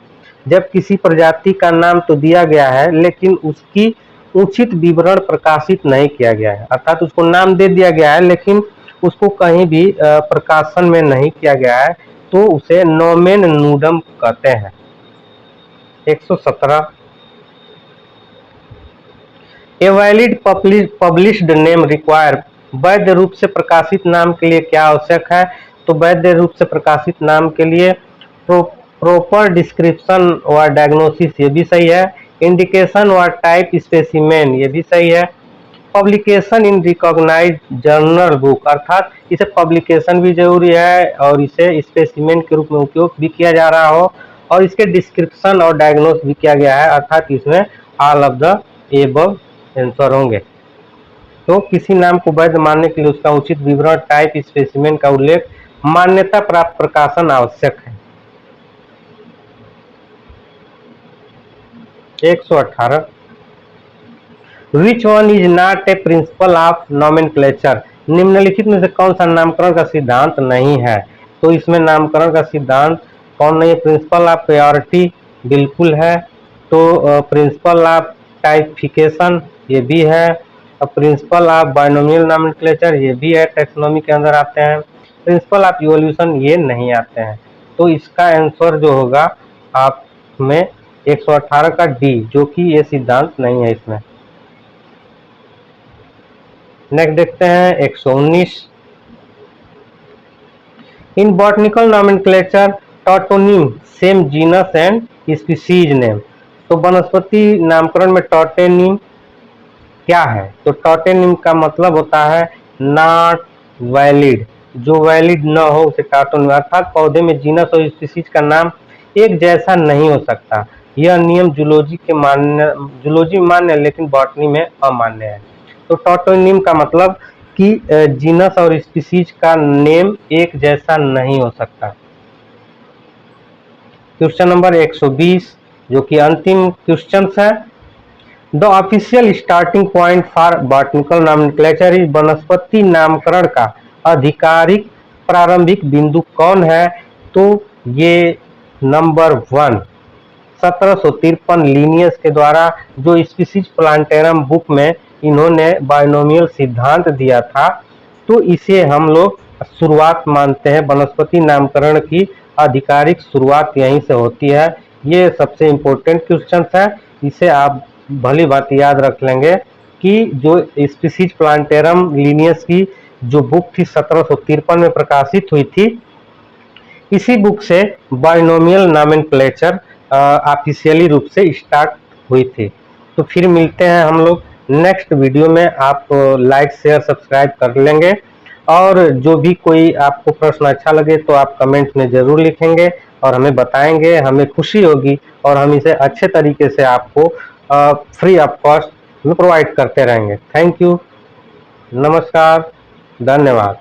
जब किसी प्रजाति का नाम तो दिया गया है लेकिन उसकी उचित विवरण प्रकाशित नहीं किया गया है, अर्थात उसको नाम दे दिया गया है लेकिन उसको कहीं भी प्रकाशन में नहीं किया गया है, तो उसे नोमेन नूडम कहते हैं। 117 a valid published name require, वैध रूप से प्रकाशित नाम के लिए क्या आवश्यक है? तो वैध रूप से प्रकाशित नाम के लिए प्रॉपर डिस्क्रिप्शन व डायग्नोसिस, ये भी सही है। इंडिकेशन व टाइप स्पेसिमेन, ये भी सही है। Publication in recognised journal book, अर्थात इसे पब्लिकेशन भी जरूरी है और इसे स्पेसिमेन के रूप में उपयोग भी किया जा रहा हो, और इसके डिस्क्रिप्शन और डायग्नोस भी किया गया है, अर्थात इसमें all of the above answer होंगे। तो किसी नाम को वैध मानने के लिए उसका उचित विवरण, टाइप, स्पेसिमेन का उल्लेख, मान्यता प्राप्त प्रकाशन आवश्यक है। 118 विच one is not A principle of nomenclature, निम्नलिखित में से कौन सा नामकरण का सिद्धांत नहीं है? तो इसमें नामकरण का सिद्धांत कौन नहीं है? प्रिंसिपल ऑफ प्रायोरिटी बिल्कुल है, तो प्रिंसिपल ऑफ टाइपिफिकेशन ये भी है, प्रिंसिपल ऑफ बाइनोमियल नॉमेनक्लेचर ये भी है, टैक्सोनॉमी के अंदर आते हैं। प्रिंसिपल ऑफ इवोल्यूशन ये नहीं आते हैं, तो इसका आंसर जो होगा आप में 118 का डी, जो कि ये सिद्धांत नहीं है इसमें। नेक्स्ट देखते हैं 119 in botanical nomenclature tautonym same genus and species name, तो वनस्पति नामकरण में टॉटेनिम क्या है? तो टॉटेनिम का मतलब होता है नॉट वैलिड, जो वैलिड न हो उसे टॉटोनिम, अर्थात पौधे में जीनस और स्पीसीज का नाम एक जैसा नहीं हो सकता। यह नियम जूलॉजी मान्य है लेकिन बॉटनी में अमान्य है। तो टॉटोनिम का मतलब कि जीनस और स्पीसीज का नेम एक जैसा नहीं हो सकता। क्वेश्चन नंबर 120 जो कि अंतिम क्वेश्चन है, the official starting point for botanical nomenclature is, वनस्पति नामकरण का आधिकारिक प्रारंभिक बिंदु कौन है? तो ये नंबर 1 1753 लीनियस के द्वारा जो स्पीसीज प्लांटेरम बुक में इन्होंने बाइनोमियल सिद्धांत दिया था, तो इसे हम लोग शुरुआत मानते हैं। वनस्पति नामकरण की आधिकारिक शुरुआत यहीं से होती है। ये सबसे इम्पोर्टेंट क्वेश्चन है, इसे आप भली बात याद रख लेंगे कि जो स्पीसीज प्लांटेरम लीनियस की जो बुक थी 1753 में प्रकाशित हुई थी, इसी बुक से बाइनोमियल नॉमेनक्लेचर ऑफिशियली रूप से स्टार्ट हुई थी। तो फिर मिलते हैं हम लोग नेक्स्ट वीडियो में। आप लाइक शेयर सब्सक्राइब कर लेंगे, और जो भी कोई आपको प्रश्न अच्छा लगे तो आप कमेंट में ज़रूर लिखेंगे और हमें बताएंगे, हमें खुशी होगी और हम इसे अच्छे तरीके से आपको फ्री ऑफ कॉस्ट में प्रोवाइड करते रहेंगे। थैंक यू, नमस्कार, धन्यवाद।